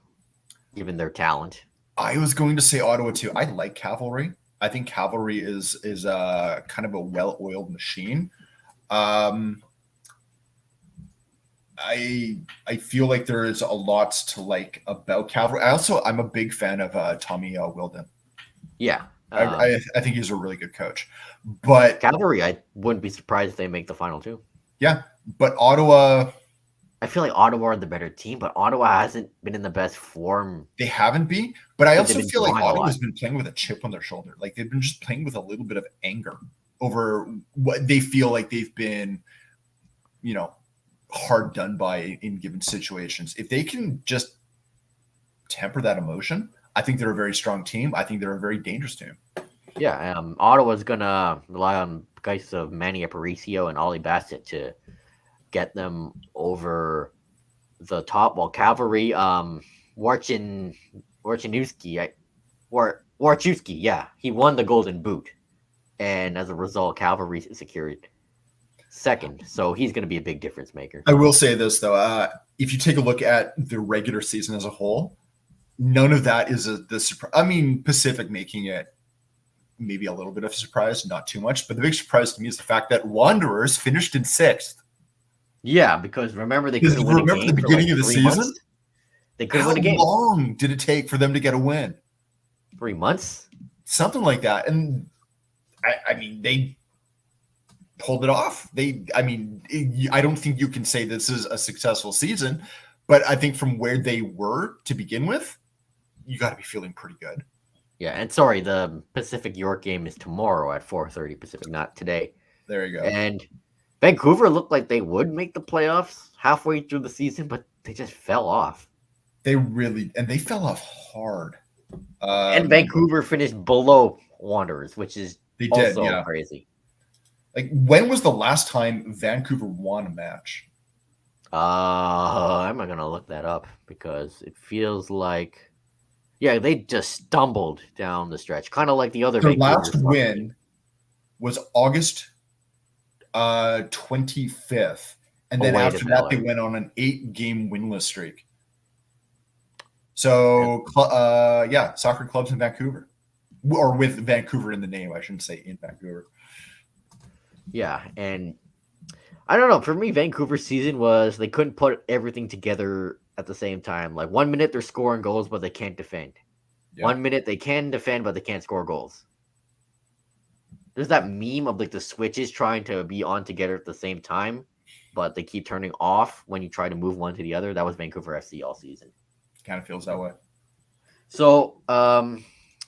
given their talent. I was going to say Ottawa too. I like Cavalry. I think Cavalry is kind of a well-oiled machine. I feel like there is a lot to like about Cavalry. I'm a big fan of Tommy Wilden. Yeah. I think he's a really good coach. But Cavalry, I wouldn't be surprised if they make the final two. Yeah, but Ottawa, I feel like Ottawa are the better team, but Ottawa hasn't been in the best form. They haven't been, but I also feel like Ottawa's been playing with a chip on their shoulder. Like they've been just playing with a little bit of anger over what they feel like they've been, hard done by in given situations. If they can just temper that emotion, I think they're a very strong team. I think they're a very dangerous team. Yeah, Ottawa's going to rely on guys of Manny Aparicio and Ollie Bassett to get them over the top, while Cavalry, Warchewski, yeah, he won the Golden Boot, and as a result, Cavalry secured second, so he's going to be a big difference maker. I will say this, though. If you take a look at the regular season as a whole, none of that is the surprise. I mean, Pacific making it maybe a little bit of a surprise, not too much. But the big surprise to me is the fact that Wanderers finished in 6th. Yeah, because remember they couldn't win a game. Remember the beginning of the season? They couldn't win a game. How long did it take for them to get a win? 3 months? something like that. And I mean, they pulled it off. I don't think you can say this is a successful season, but I think from where they were to begin with, you got to be feeling pretty good. Yeah, and sorry, the Pacific York game is tomorrow at 4:30 Pacific, not today. There you go. And Vancouver looked like they would make the playoffs halfway through the season, but they just fell off. They fell off hard. And Vancouver finished below Wanderers, which is also crazy. Like, when was the last time Vancouver won a match? I'm not going to look that up because it feels like, they just stumbled down the stretch, kind of like the other. Their last win was August 25th, and then after that, they went on an 8-game winless streak. So, soccer clubs in Vancouver, or with Vancouver in the name, I shouldn't say in Vancouver. Yeah, and I don't know. For me, Vancouver's season was they couldn't put everything together at the same time. Like 1 minute they're scoring goals, but they can't defend. Yeah. 1 minute they can defend, but they can't score goals. There's that meme of like the switches trying to be on together at the same time, but they keep turning off when you try to move one to the other. That was Vancouver FC all season. Kind of feels that way. So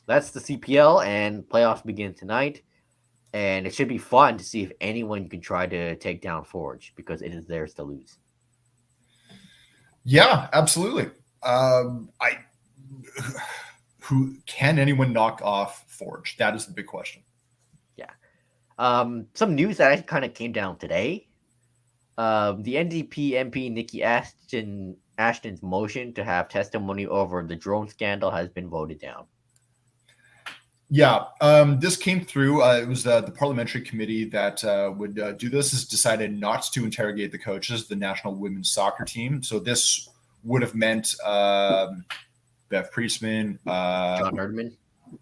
that's the CPL, and playoffs begin tonight. And it should be fun to see if anyone can try to take down Forge, because it is theirs to lose. Yeah, absolutely. Who can anyone knock off Forge? That is the big question. Yeah. Some news that kind of came down today. The NDP MP Nikki Ashton's motion to have testimony over the drone scandal has been voted down. Yeah, this came through. It was the parliamentary committee that would do this has decided not to interrogate the coaches, the national women's soccer team. So this would have meant Bev Priestman, John Herdman.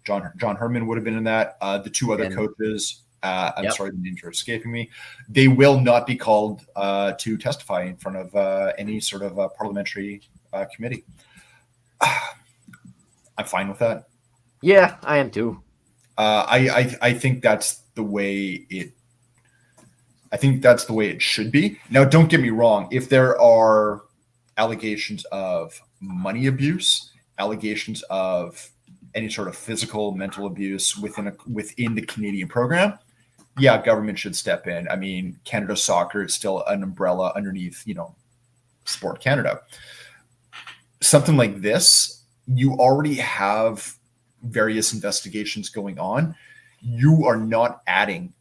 John Herdman would have been in that. The two other coaches. I'm sorry, the names are escaping me. They will not be called to testify in front of any sort of parliamentary committee. I'm fine with that. Yeah, I am too. I think that's the way it. I think that's the way it should be. Now, don't get me wrong. If there are allegations of money abuse, allegations of any sort of physical, mental abuse within the Canadian program, yeah, government should step in. I mean, Canada Soccer is still an umbrella underneath, Sport Canada. Something like this, you already have various investigations going on. You are not adding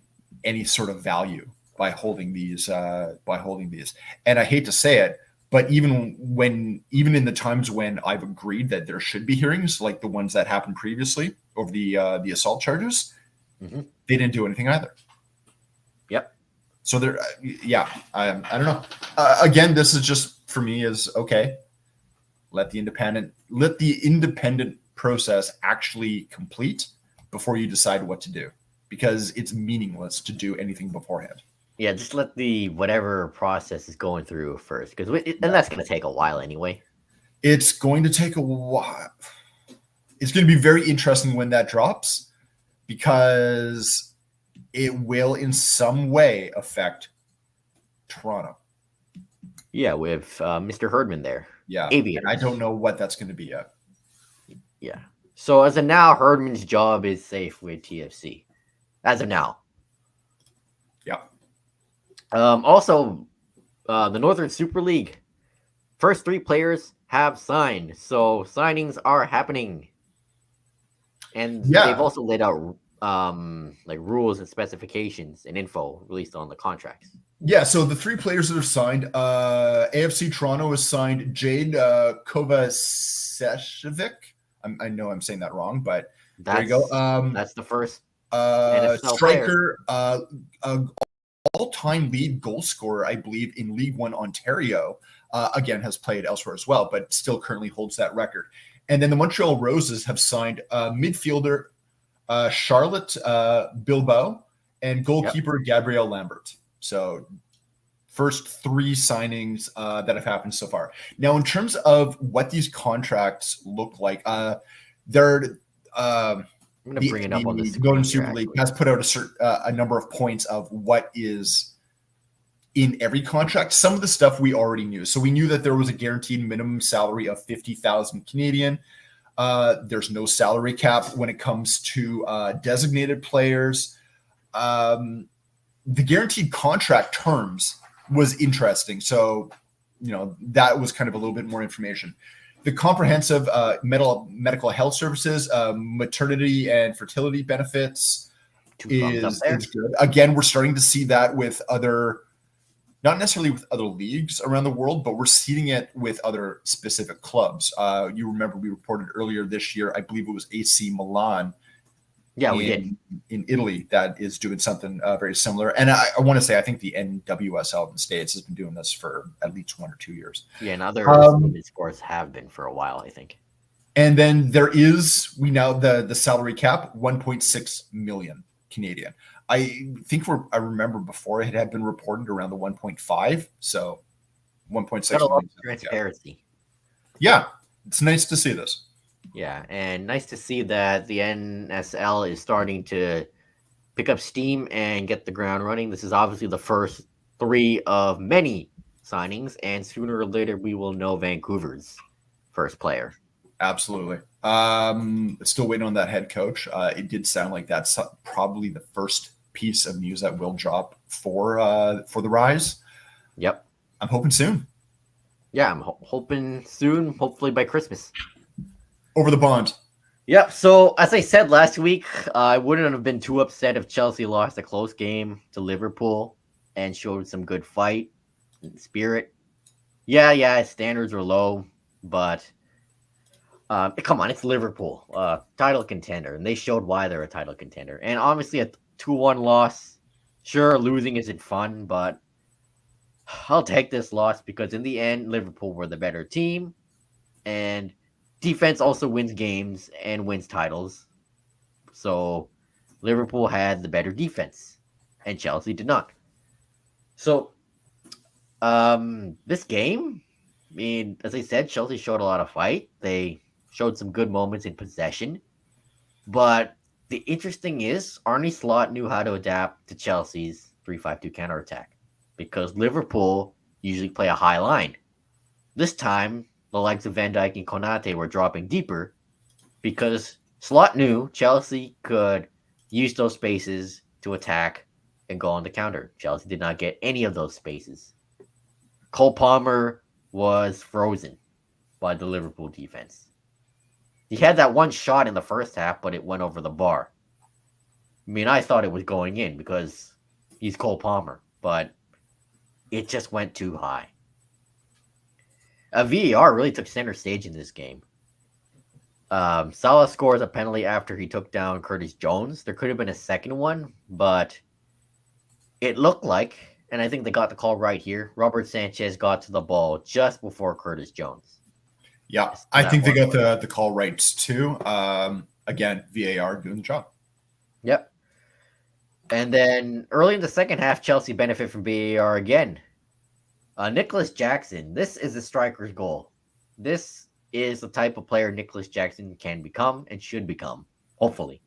any sort of value by holding these. And I hate to say it, but even in the times when I've agreed that there should be hearings, like the ones that happened previously over the assault charges, they didn't do anything either. Yep. So there, I don't know. Again, this is just for me is okay. Let the independent process actually complete before you decide what to do, because it's meaningless to do anything beforehand. Yeah, just let the whatever process is going through first, because and that's going to take a while anyway. It's going to take a while. It's going to be very interesting when that drops, because it will in some way affect Toronto. Yeah, with Mr. Herdman there. Yeah, and I don't know what that's going to be yet. Yeah. So as of now, Herdman's job is safe with TFC. As of now. Yeah. Also, the Northern Super League, first 3 players have signed. So signings are happening. And they've also laid out like rules and specifications and info released on the contracts. Yeah, so the 3 players that are signed, AFC Toronto has signed Jade Kovacevic. I know I'm saying that wrong, but there you go. That's the first striker, all-time lead goal scorer, I believe, in League One Ontario. Again, has played elsewhere as well, but still currently holds that record. And then the Montreal Roses have signed midfielder Charlotte Bilbao and goalkeeper Gabrielle Lambert. So first 3 signings that have happened so far. Now, in terms of what these contracts look like, they're I'm going to bring it up on the The screen Golden here, Super League actually. has put out a number of points of what is in every contract. Some of the stuff we already knew. So we knew that there was a guaranteed minimum salary of 50,000 Canadian. There's no salary cap when it comes to designated players. The guaranteed contract terms was interesting. So, that was kind of a little bit more information. The comprehensive medical health services, maternity and fertility benefits Two thumbs up there. is good. Again, we're starting to see that with other, not necessarily with other leagues around the world, but we're seeing it with other specific clubs. You remember we reported earlier this year, I believe it was AC Milan Yeah, we did. in Italy that is doing something very similar. And I want to say, I think the NWSL in the States has been doing this for at least 1 or 2 years. Yeah, and other sports have been for a while, I think. And then there is, the salary cap, 1.6 million Canadian. I think I remember before it had been reported around the 1.5. So 1.6 Got a lot million. of transparency. Yeah, it's nice to see this. Yeah, and nice to see that the NSL is starting to pick up steam and get the ground running. This is obviously the first 3 of many signings, and sooner or later we will know Vancouver's first player. Absolutely. Still waiting on that head coach. It did sound like that's probably the first piece of news that will drop for the Rise. Yep. I'm hoping soon. Yeah, I'm hoping soon, hopefully by Christmas. Over the bond. Yep. So as I said last week, I wouldn't have been too upset if Chelsea lost a close game to Liverpool and showed some good fight and spirit. Yeah, standards were low, but come on, it's Liverpool, title contender, and they showed why they're a title contender. And obviously a 2-1 loss, sure, losing isn't fun, but I'll take this loss because in the end, Liverpool were the better team, and defense also wins games and wins titles. So Liverpool had the better defense, and Chelsea did not. So this game, I mean, as I said, Chelsea showed a lot of fight. They showed some good moments in possession. But the interesting is Arne Slot knew how to adapt to Chelsea's 3-5-2 counterattack because Liverpool usually play a high line. This time, the likes of Van Dijk and Konate were dropping deeper because Slot knew Chelsea could use those spaces to attack and go on the counter. Chelsea did not get any of those spaces. Cole Palmer was frozen by the Liverpool defense. He had that one shot in the first half, but it went over the bar. I mean, I thought it was going in because he's Cole Palmer, but it just went too high. VAR really took center stage in this game. Salah scores a penalty after he took down Curtis Jones. There could have been a second one, but it looked like, and I think they got the call right here, Robert Sanchez got to the ball just before Curtis Jones. Yeah, I think they got the call right too. Again, VAR doing the job. Yep. And then early in the second half, Chelsea benefit from VAR again. Nicholas Jackson, this is a striker's goal. This is the type of player Nicholas Jackson can become and should become, hopefully.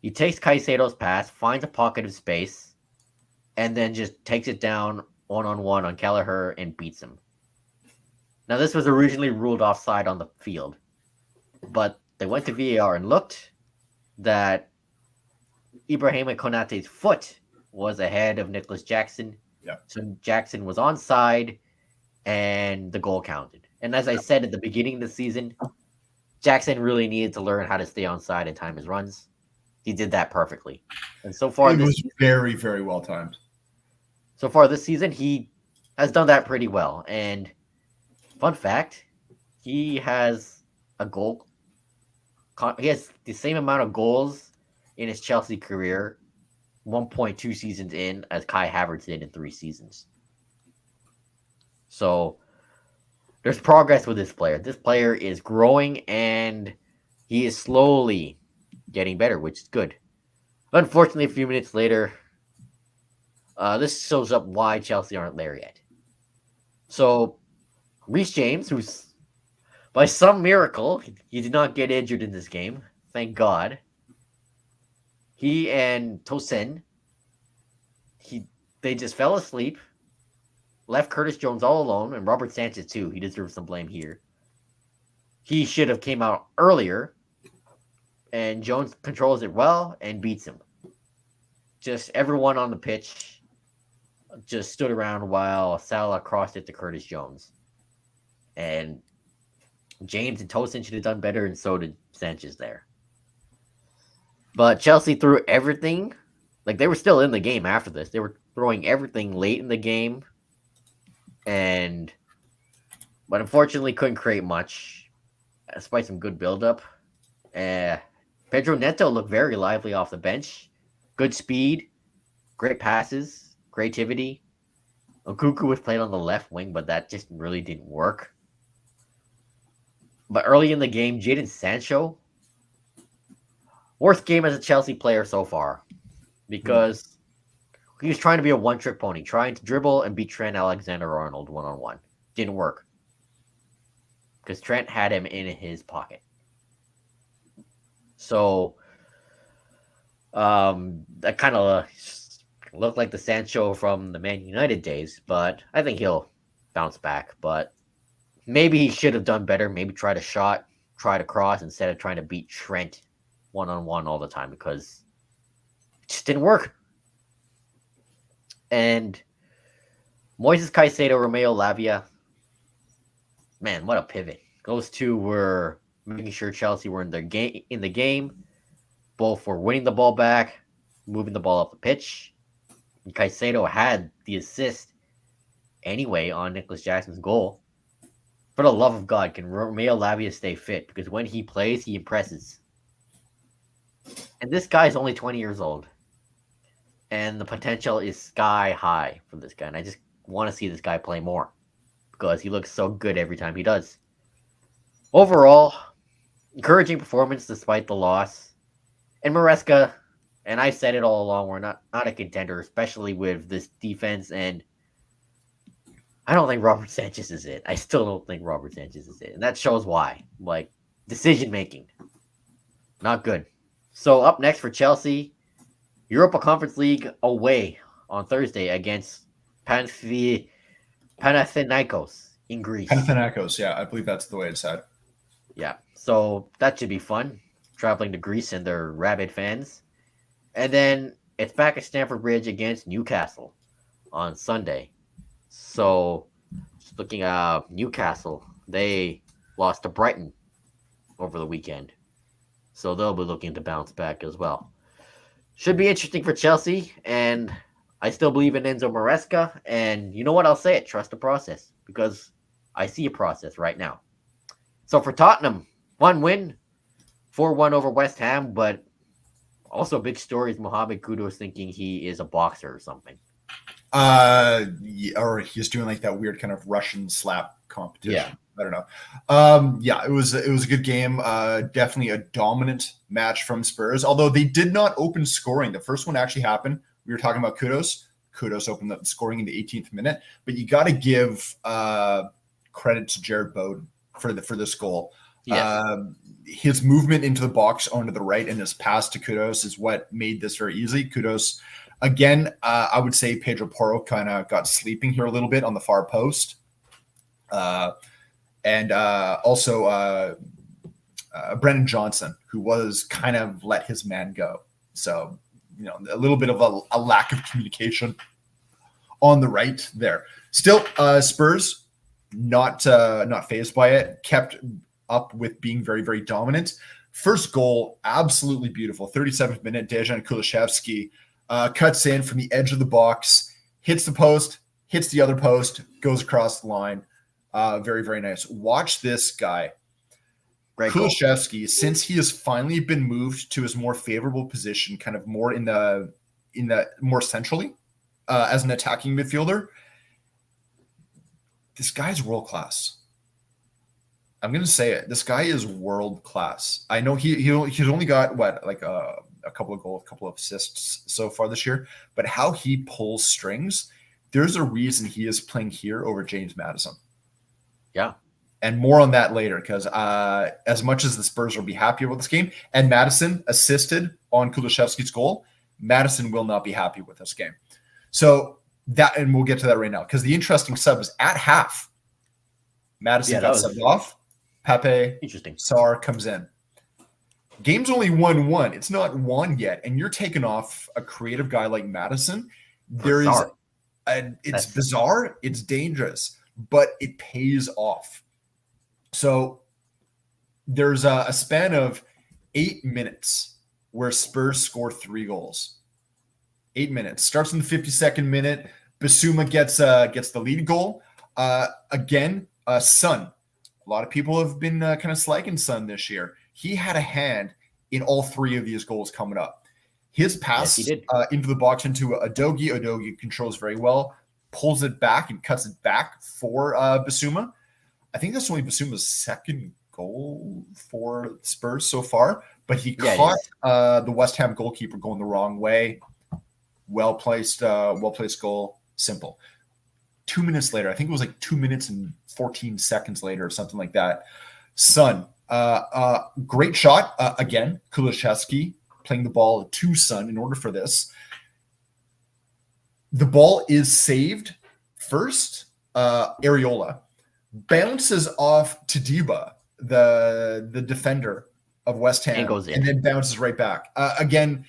He takes Caicedo's pass, finds a pocket of space, and then just takes it down one-on-one on Kelleher and beats him. Now, this was originally ruled offside on the field, but they went to VAR and looked that Ibrahima Konate's foot was ahead of Nicholas Jackson. Yeah. So Jackson was onside, and the goal counted. And as I said at the beginning of the season, Jackson really needed to learn how to stay onside and time his runs. He did that perfectly. And so far, it was very, very well timed. So far this season, he has done that pretty well. And fun fact, he has a goal. He has the same amount of goals in his Chelsea career 1.2 seasons in as Kai Havertz did in 3 seasons. So there's progress with this player. This player is growing and he is slowly getting better, which is good. Unfortunately, a few minutes later, this shows up why Chelsea aren't there yet. So Reece James, who's by some miracle, he did not get injured in this game. Thank God. He and Tosin, he they just fell asleep, left Curtis Jones all alone, and Robert Sanchez too. He deserves some blame here. He should have came out earlier, and Jones controls it well and beats him. Just everyone on the pitch just stood around while Salah crossed it to Curtis Jones. And James and Tosin should have done better, and so did Sanchez there. But Chelsea threw everything. Like, they were still in the game after this. They were throwing everything late in the game. But unfortunately couldn't create much, despite some good build-up. Pedro Neto looked very lively off the bench. Good speed, great passes, creativity. Okuku was played on the left wing, but that just really didn't work. But early in the game, Jadon Sancho, worst game as a Chelsea player so far, because he was trying to be a one-trick pony, trying to dribble and beat Trent Alexander-Arnold one-on-one. Didn't work, because Trent had him in his pocket. So that kind of looked like the Sancho from the Man United days, but I think he'll bounce back. But maybe he should have done better. Maybe try to shot, try to cross instead of trying to beat Trent one-on-one all the time, because it just didn't work. And Moises Caicedo, Romeo Lavia, man, what a pivot. Those two were making sure Chelsea were in the game. Both were winning the ball back, moving the ball up the pitch. And Caicedo had the assist anyway on Nicholas Jackson's goal. For the love of God, can Romeo Lavia stay fit? Because when he plays, he impresses. And this guy's only 20 years old. And the potential is sky high for this guy. And I just want to see this guy play more, because he looks so good every time he does. Overall, encouraging performance despite the loss. And Maresca, and I said it all along, we're not a contender, especially with this defense. And I don't think Robert Sanchez is it. I still don't think Robert Sanchez is it. And that shows why. Like, decision making, not good. So up next for Chelsea, Europa Conference League away on Thursday against Panathinaikos in Greece. Panathinaikos, yeah, I believe that's the way it's said. Yeah, so that should be fun, traveling to Greece and their rabid fans. And then it's back at Stamford Bridge against Newcastle on Sunday. So, just looking at Newcastle, they lost to Brighton over the weekend. So they'll be looking to bounce back as well. Should be interesting for Chelsea, and I still believe in Enzo Maresca. And you know what? I'll say it. Trust the process, because I see a process right now. So for Tottenham, 1 win, 4-1 over West Ham, but also big story is Mohamed Kudus thinking he is a boxer or something. Or he's doing like that weird kind of Russian slap competition. Yeah. I don't know. Yeah, it was a good game. Definitely a dominant match from Spurs, although they did not open scoring. The first one actually happened. We were talking about Kudus. Kudus opened up scoring in the 18th minute, but you got to give credit to Jared Bowden for this goal. Yes. His movement into the box onto the right and his pass to Kudus is what made this very easy. Kudus, again, I would say Pedro Porro kind of got sleeping here a little bit on the far post. And also Brennan Johnson, who was kind of let his man go. So, you know, a little bit of a lack of communication on the right there. Still, Spurs not fazed by it, kept up with being very, very dominant. First goal, absolutely beautiful. 37th minute, Dejan Kulishevsky cuts in from the edge of the box, hits the post, hits the other post, goes across the line. Very, very nice. Watch this guy. Kulishevsky, since he has finally been moved to his more favorable position, kind of more in the more centrally as an attacking midfielder, this guy's world class. I'm going to say it. This guy is world class. I know he's only got a couple of goals, a couple of assists so far this year, but how he pulls strings, there's a reason he is playing here over James Maddison. Yeah. And more on that later, because as much as the Spurs will be happy about this game, and Maddison assisted on Kulishevsky's goal, Madison will not be happy with this game. So that, and we'll get to that right now, because the interesting sub is at half. Madison got subbed off. Pepe, interesting. Sarr comes in. Game's only 1-1. It's not won yet, and you're taking off a creative guy like Madison. It's bizarre. It's dangerous, but it pays off. So there's a span of 8 minutes where Spurs score 3 goals. 8 minutes. Starts in the 52nd minute. Bissouma gets the lead goal. Again, Son. A lot of people have been kind of slagging Son this year. He had a hand in all 3 of these goals coming up. His pass into the box into Udogie. Udogie controls very well, pulls it back and cuts it back for Bissouma. I think that's only Bissouma's second goal for Spurs so far, but he caught the West Ham goalkeeper going the wrong way. Well placed goal. Simple. 2 minutes later, I think it was like 2 minutes and 14 seconds later or something like that. Son, great shot. Again, Kulishevsky playing the ball to Son in order for this. The ball is saved first. Areola bounces off to Diba, the defender of West Ham, and then bounces right back. Again,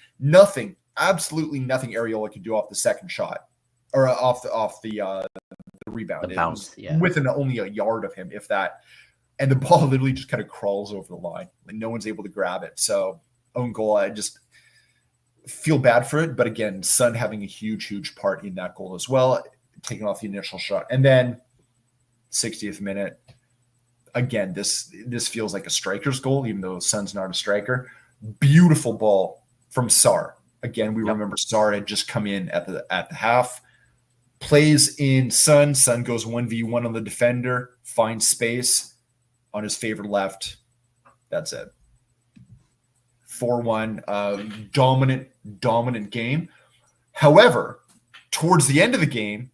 absolutely nothing Areola could do off the second shot, or off the rebound. The bounce, within only a yard of him, if that. And the ball literally just kind of crawls over the line. Like, no one's able to grab it. So, own goal, I just feel bad for it. But again, Son having a huge part in that goal as well, taking off the initial shot. And then 60th minute, again, this feels like a striker's goal, even though Son's not a striker. Beautiful ball from Sarr. Again, we remember Sarr had just come in at the half. Plays in Son. Son goes 1v1 on the defender, finds space on his favorite left. That's it. 4-1. Dominant game. However, towards the end of the game,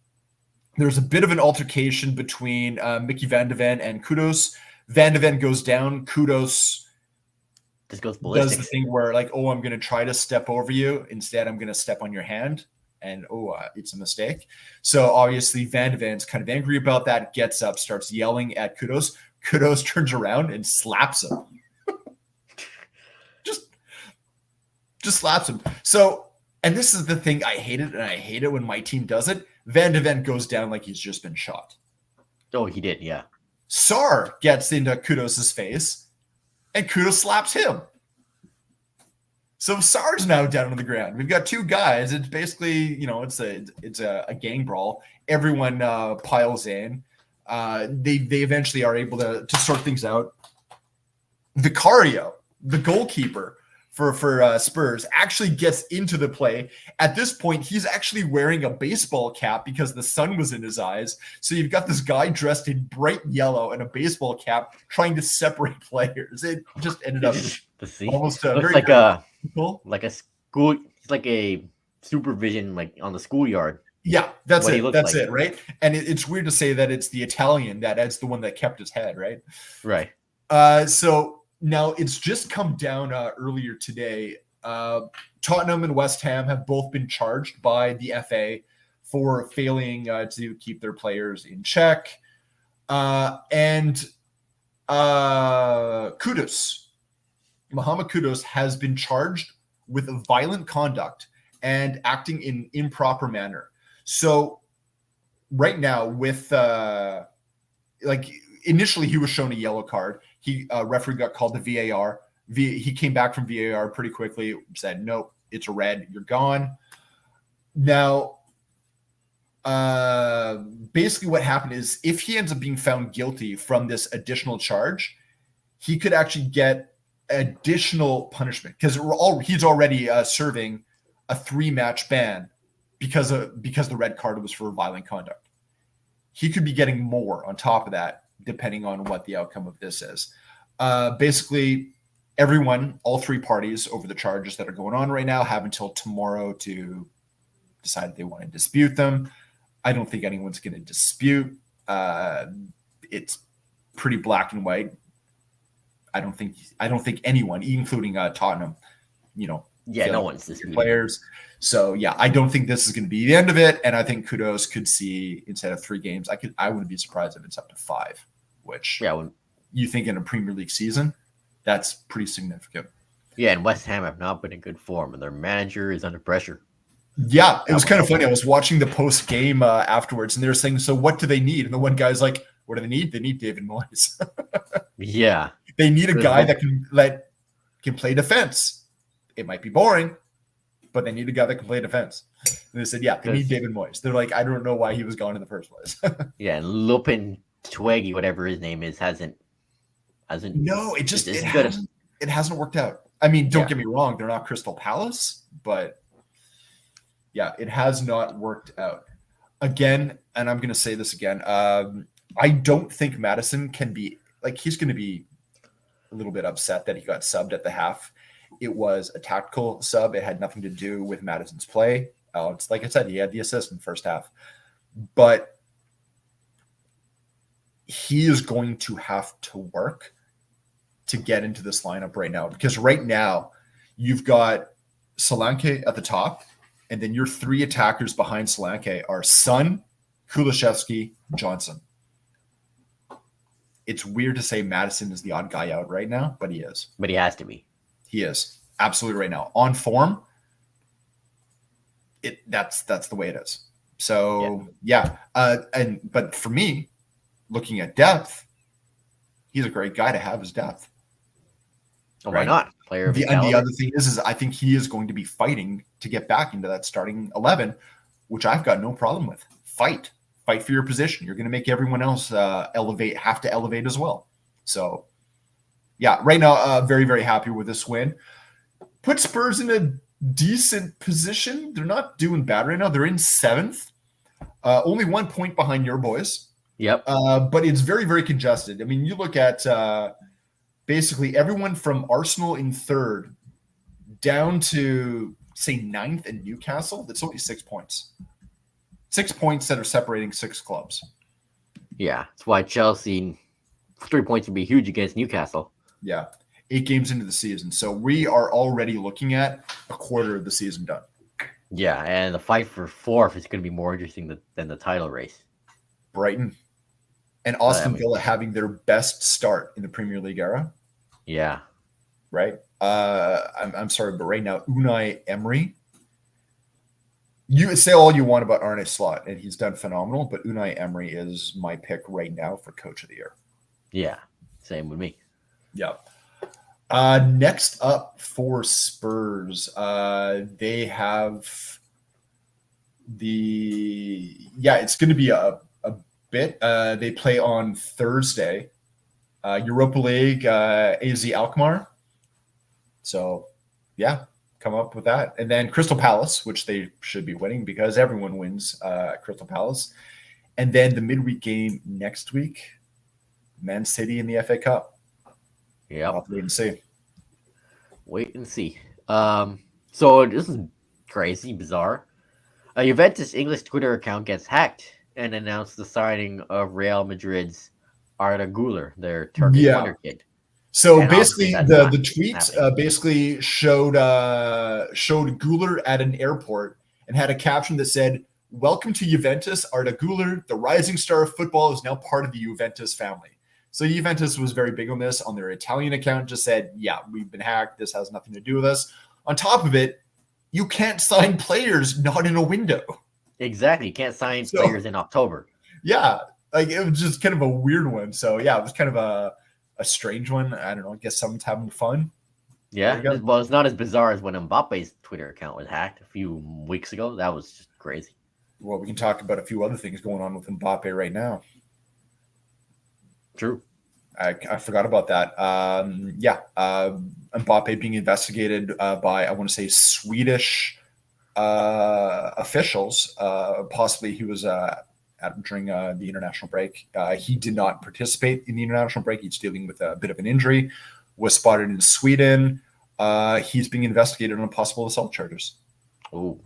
there's a bit of an altercation between Mickey Van de Ven and Kudos. Van de Ven goes down. Kudos just goes ballistic. Does the thing where, like, I'm going to try to step over you. Instead, I'm going to step on your hand. And, it's a mistake. So, obviously, Van de Ven's kind of angry about that, gets up, starts yelling at Kudos. Kudos turns around and slaps him. just slaps him. So, and this is the thing I hate it, and I hate it when my team does it. Van de Ven goes down like he's just been shot. Oh, he did, yeah. Sarr gets into Kudos' face, and Kudos slaps him. So Sarr's now down on the ground. We've got 2 guys. It's basically, it's a gang brawl. Everyone piles in. They eventually are able to sort things out. Vicario, the goalkeeper for Spurs, actually gets into the play. At this point, he's actually wearing a baseball cap because the sun was in his eyes. So you've got this guy dressed in bright yellow and a baseball cap trying to separate players. It just ended up almost looks like a school. It's like a supervision, like on the schoolyard. Yeah, that's it. That's it, right? And it's weird to say that it's the Italian that's the one that kept his head, right? Right. So now it's just come down earlier today. Tottenham and West Ham have both been charged by the FA for failing to keep their players in check. And Kudus, Mohamed Kudus, has been charged with violent conduct and acting in improper manner. So right now with initially he was shown a yellow card. Referee got called to VAR. He came back from VAR pretty quickly, said, nope, it's a red, you're gone. Now, basically what happened is if he ends up being found guilty from this additional charge, he could actually get additional punishment because he's already serving a 3-match ban because the red card was for violent conduct. He could be getting more on top of that, depending on what the outcome of this is. Basically, all 3 parties over the charges that are going on right now have until tomorrow to decide if they want to dispute them. I don't think anyone's going to dispute. It's pretty black and white. I don't think anyone, including Tottenham, Yeah, no failing one's disputing. players. So yeah, I don't think this is going to be the end of it. And I think Kudos could see instead of 3 games, I wouldn't be surprised if it's up to 5, which you think in a Premier League season, that's pretty significant. Yeah, and West Ham have not been in good form, and their manager is under pressure. Yeah, it was kind of funny. I was watching the post game afterwards, and they were saying, "So what do they need?" And the one guy's like, "What do they need? They need David Moyes." Yeah, they need a guy that can play defense. It might be boring, but they need a guy that can play defense. And they said, "Yeah, they need David Moyes." They're like, "I don't know why he was gone in the first place." Yeah, and Lupin Twiggy, whatever his name is, hasn't. No, it hasn't worked out. I mean, don't get me wrong; they're not Crystal Palace, but. Yeah, it has not worked out. Again, and I'm going to say this again, I don't think Madison can be – he's going to be a little bit upset that he got subbed at the half. It was a tactical sub. It had nothing to do with Madison's play. It's like I said, he had the assist in the first half. But he is going to have to work to get into this lineup right now. Because right now, you've got Solanke at the top – and then your 3 attackers behind Solanke are Son, Kulishevsky, Johnson. It's weird to say Madison is the odd guy out right now, but he is. But he has to be. He is. Absolutely right now. On form, that's the way it is. So, yeah. But for me, looking at depth, he's a great guy to have as depth. Oh, right? Why not? Player of the other thing is I think he is going to be fighting to get back into that starting 11, which I've got no problem with. Fight for your position. You're going to make everyone else have to elevate as well. So, yeah, right now, very, very happy with this win. Put Spurs in a decent position. They're not doing bad right now. They're in 7th, only 1 point behind your boys. Yep. But it's very, very congested. I mean, you look at basically everyone from Arsenal in 3rd down to, say, 9th and Newcastle. That's only 6 points. 6 points that are separating 6 clubs. Yeah, that's why Chelsea 3 points would be huge against Newcastle. Yeah, 8 games into the season. So we are already looking at a quarter of the season done. Yeah, and the fight for 4th is going to be more interesting than the title race. Brighton and Aston Villa having their best start in the Premier League era. Yeah. Right? I'm sorry, but right now, Unai Emery, you say all you want about Arne Slot, and he's done phenomenal, but Unai Emery is my pick right now for Coach of the Year. Yeah, same with me. Yeah. Next up for Spurs, they have it's going to be a bit. They play on Thursday. Europa League, AZ Alkmaar. So, yeah, come up with that. And then Crystal Palace, which they should be winning because everyone wins Crystal Palace. And then the midweek game next week, Man City in the FA Cup. Yeah. We'll have to wait and see. Wait and see. So this is crazy, bizarre. A Juventus English Twitter account gets hacked and announced the signing of Real Madrid's Arda Güler, their Turkish wonder kid. So and basically, the tweet basically showed Güler at an airport and had a caption that said, "Welcome to Juventus, Arda Güler. The rising star of football is now part of the Juventus family." So Juventus was very big on this. On their Italian account, just said, "Yeah, we've been hacked. This has nothing to do with us." On top of it, you can't sign players not in a window. Exactly, you can't sign players in October. Yeah, it was just kind of a weird one. So yeah, it was kind of a strange one. I don't know. I guess someone's having fun. Yeah, well, it's not as bizarre as when Mbappe's Twitter account was hacked a few weeks ago. That was just crazy. Well, we can talk about a few other things going on with Mbappe right now. True. I forgot about that. Mbappe being investigated by, I want to say, Swedish officials. Possibly he was during the international break. He did not participate in the international break. He's dealing with a bit of an injury. Was spotted in Sweden. He's being investigated on possible assault charges. Oh.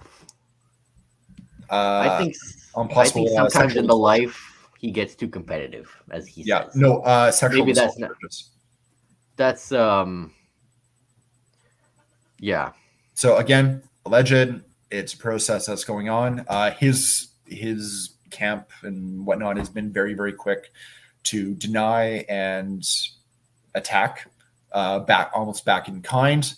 I think sometimes in the life he gets too competitive, as he says. No, sexual Maybe assault charges. That's yeah. So again, alleged. It's a process that's going on. His camp and whatnot has been very, very quick to deny and attack, almost back in kind.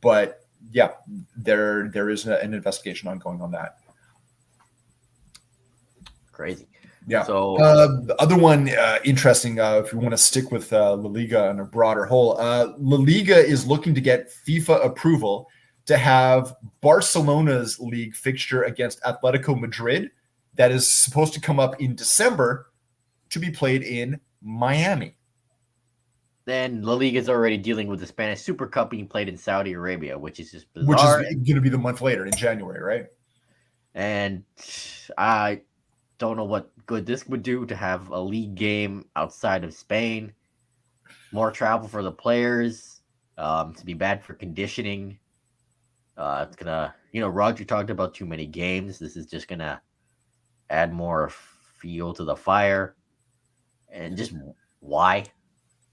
But yeah, there is an investigation ongoing on that. Crazy. Yeah. So the other one, interesting, if you want to stick with La Liga on a broader whole, La Liga is looking to get FIFA approval to have Barcelona's league fixture against Atletico Madrid that is supposed to come up in December to be played in Miami. then La Liga is already dealing with the Spanish Super Cup being played in Saudi Arabia, which is just bizarre. Which is going to be the month later in January, right? And I don't know what good this would do to have a league game outside of Spain. More travel for the players. To be bad for conditioning. It's gonna, Roger talked about too many games. This is just gonna add more fuel to the fire. And just why?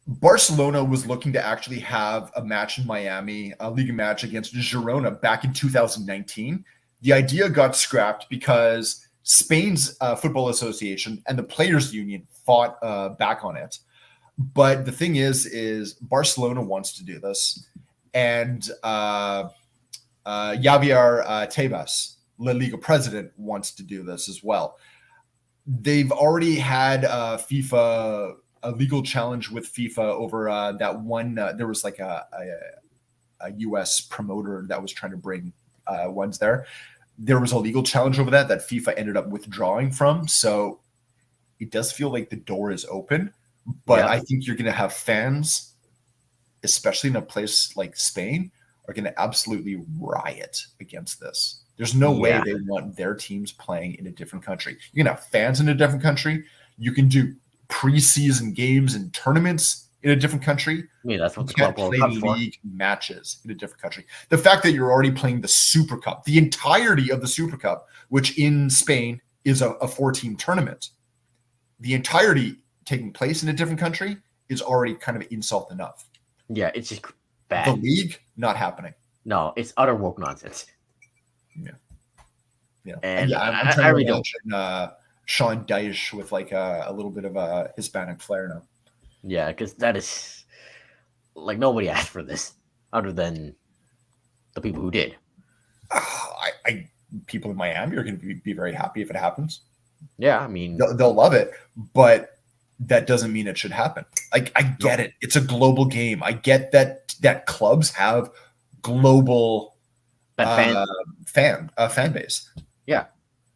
Barcelona was looking to actually have a match in Miami, a league match against Girona back in 2019. The idea got scrapped because Spain's football association and the players union fought back on it. But the thing is Barcelona wants to do this, and Javier Tebas, La Liga president, wants to do this as well. They've already had a legal challenge with FIFA over that one. There was like a U.S. promoter that was trying to bring ones there. There was a legal challenge over that FIFA ended up withdrawing from. So it does feel like the door is open, but yeah. I think you're going to have fans, especially in a place like Spain, are going to absolutely riot against this. There's no way they want their teams playing in a different country. You can have fans in a different country. You can do preseason games and tournaments in a different country. Yeah, that's what you can't play league matches in a different country. The fact that you're already playing the Super Cup, the entirety of the Super Cup, which in Spain is a 4-team tournament, the entirety taking place in a different country is already kind of insult enough. Yeah, it's just bad. The league, not happening. No, it's utter woke nonsense. Yeah. And yeah, I'm trying to imagine Sean Dyche with like a little bit of a Hispanic flair now. Yeah, because that is like nobody asked for this other than the people who did. People in Miami are going to be very happy if it happens. Yeah, I mean, they'll love it, but that doesn't mean it should happen. Like, I get it. It's a global game. I get that clubs have global fan base. Yeah.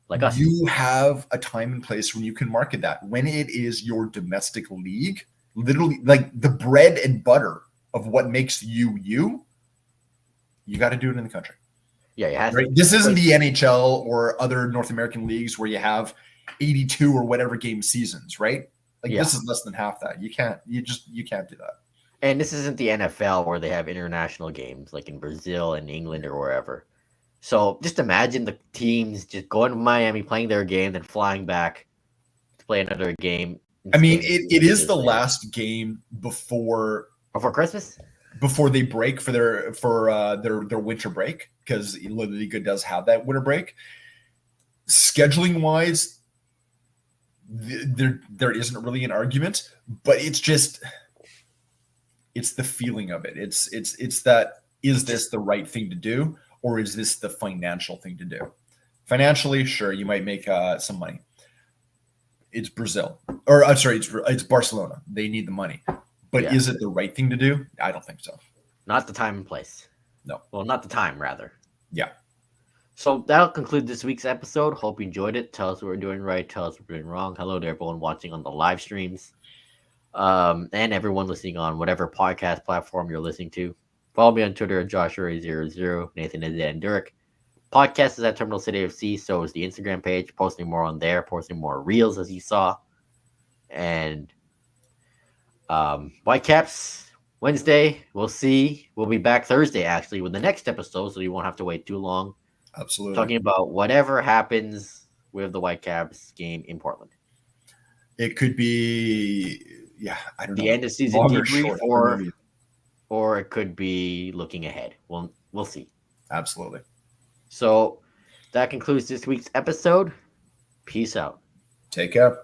Like us. You have a time and place when you can market that. When it is your domestic league, literally like the bread and butter of what makes you got to do it in the country. Yeah, it has right? This isn't the NHL or other North American leagues where you have 82 or whatever game seasons, right? Like this is less than half that. You can't do that. And this isn't the NFL where they have international games like in Brazil and England or wherever. So just imagine the teams just going to Miami, playing their game, then flying back to play another game. I mean, it is the last game before Christmas, before they break for their winter break, because La Liga does have that winter break. Scheduling wise, there isn't really an argument, but it's the feeling of it. It's that, is this the right thing to do? Or is this the financial thing to do? Financially, sure, you might make some money. It's Brazil. Or I'm sorry, it's Barcelona. They need the money. But is it the right thing to do? I don't think so. Not the time and place. No. Well, not the time, rather. Yeah. So that'll conclude this week's episode. Hope you enjoyed it. Tell us what we're doing right. Tell us what we're doing wrong. Hello to everyone watching on the live streams. And everyone listening on whatever podcast platform you're listening to. Follow me on Twitter at Joshua00, Nathan is at Durek. Podcast is at Terminal City FC, so is the Instagram page. Posting more on there, posting more reels as you saw. And Whitecaps Wednesday, we'll see. We'll be back Thursday actually with the next episode, so you won't have to wait too long. Absolutely. Talking about whatever happens with the Whitecaps game in Portland. It could be, I don't know. The end of season debrief, or it could be looking ahead. We'll see. Absolutely. So that concludes this week's episode. Peace out. Take care.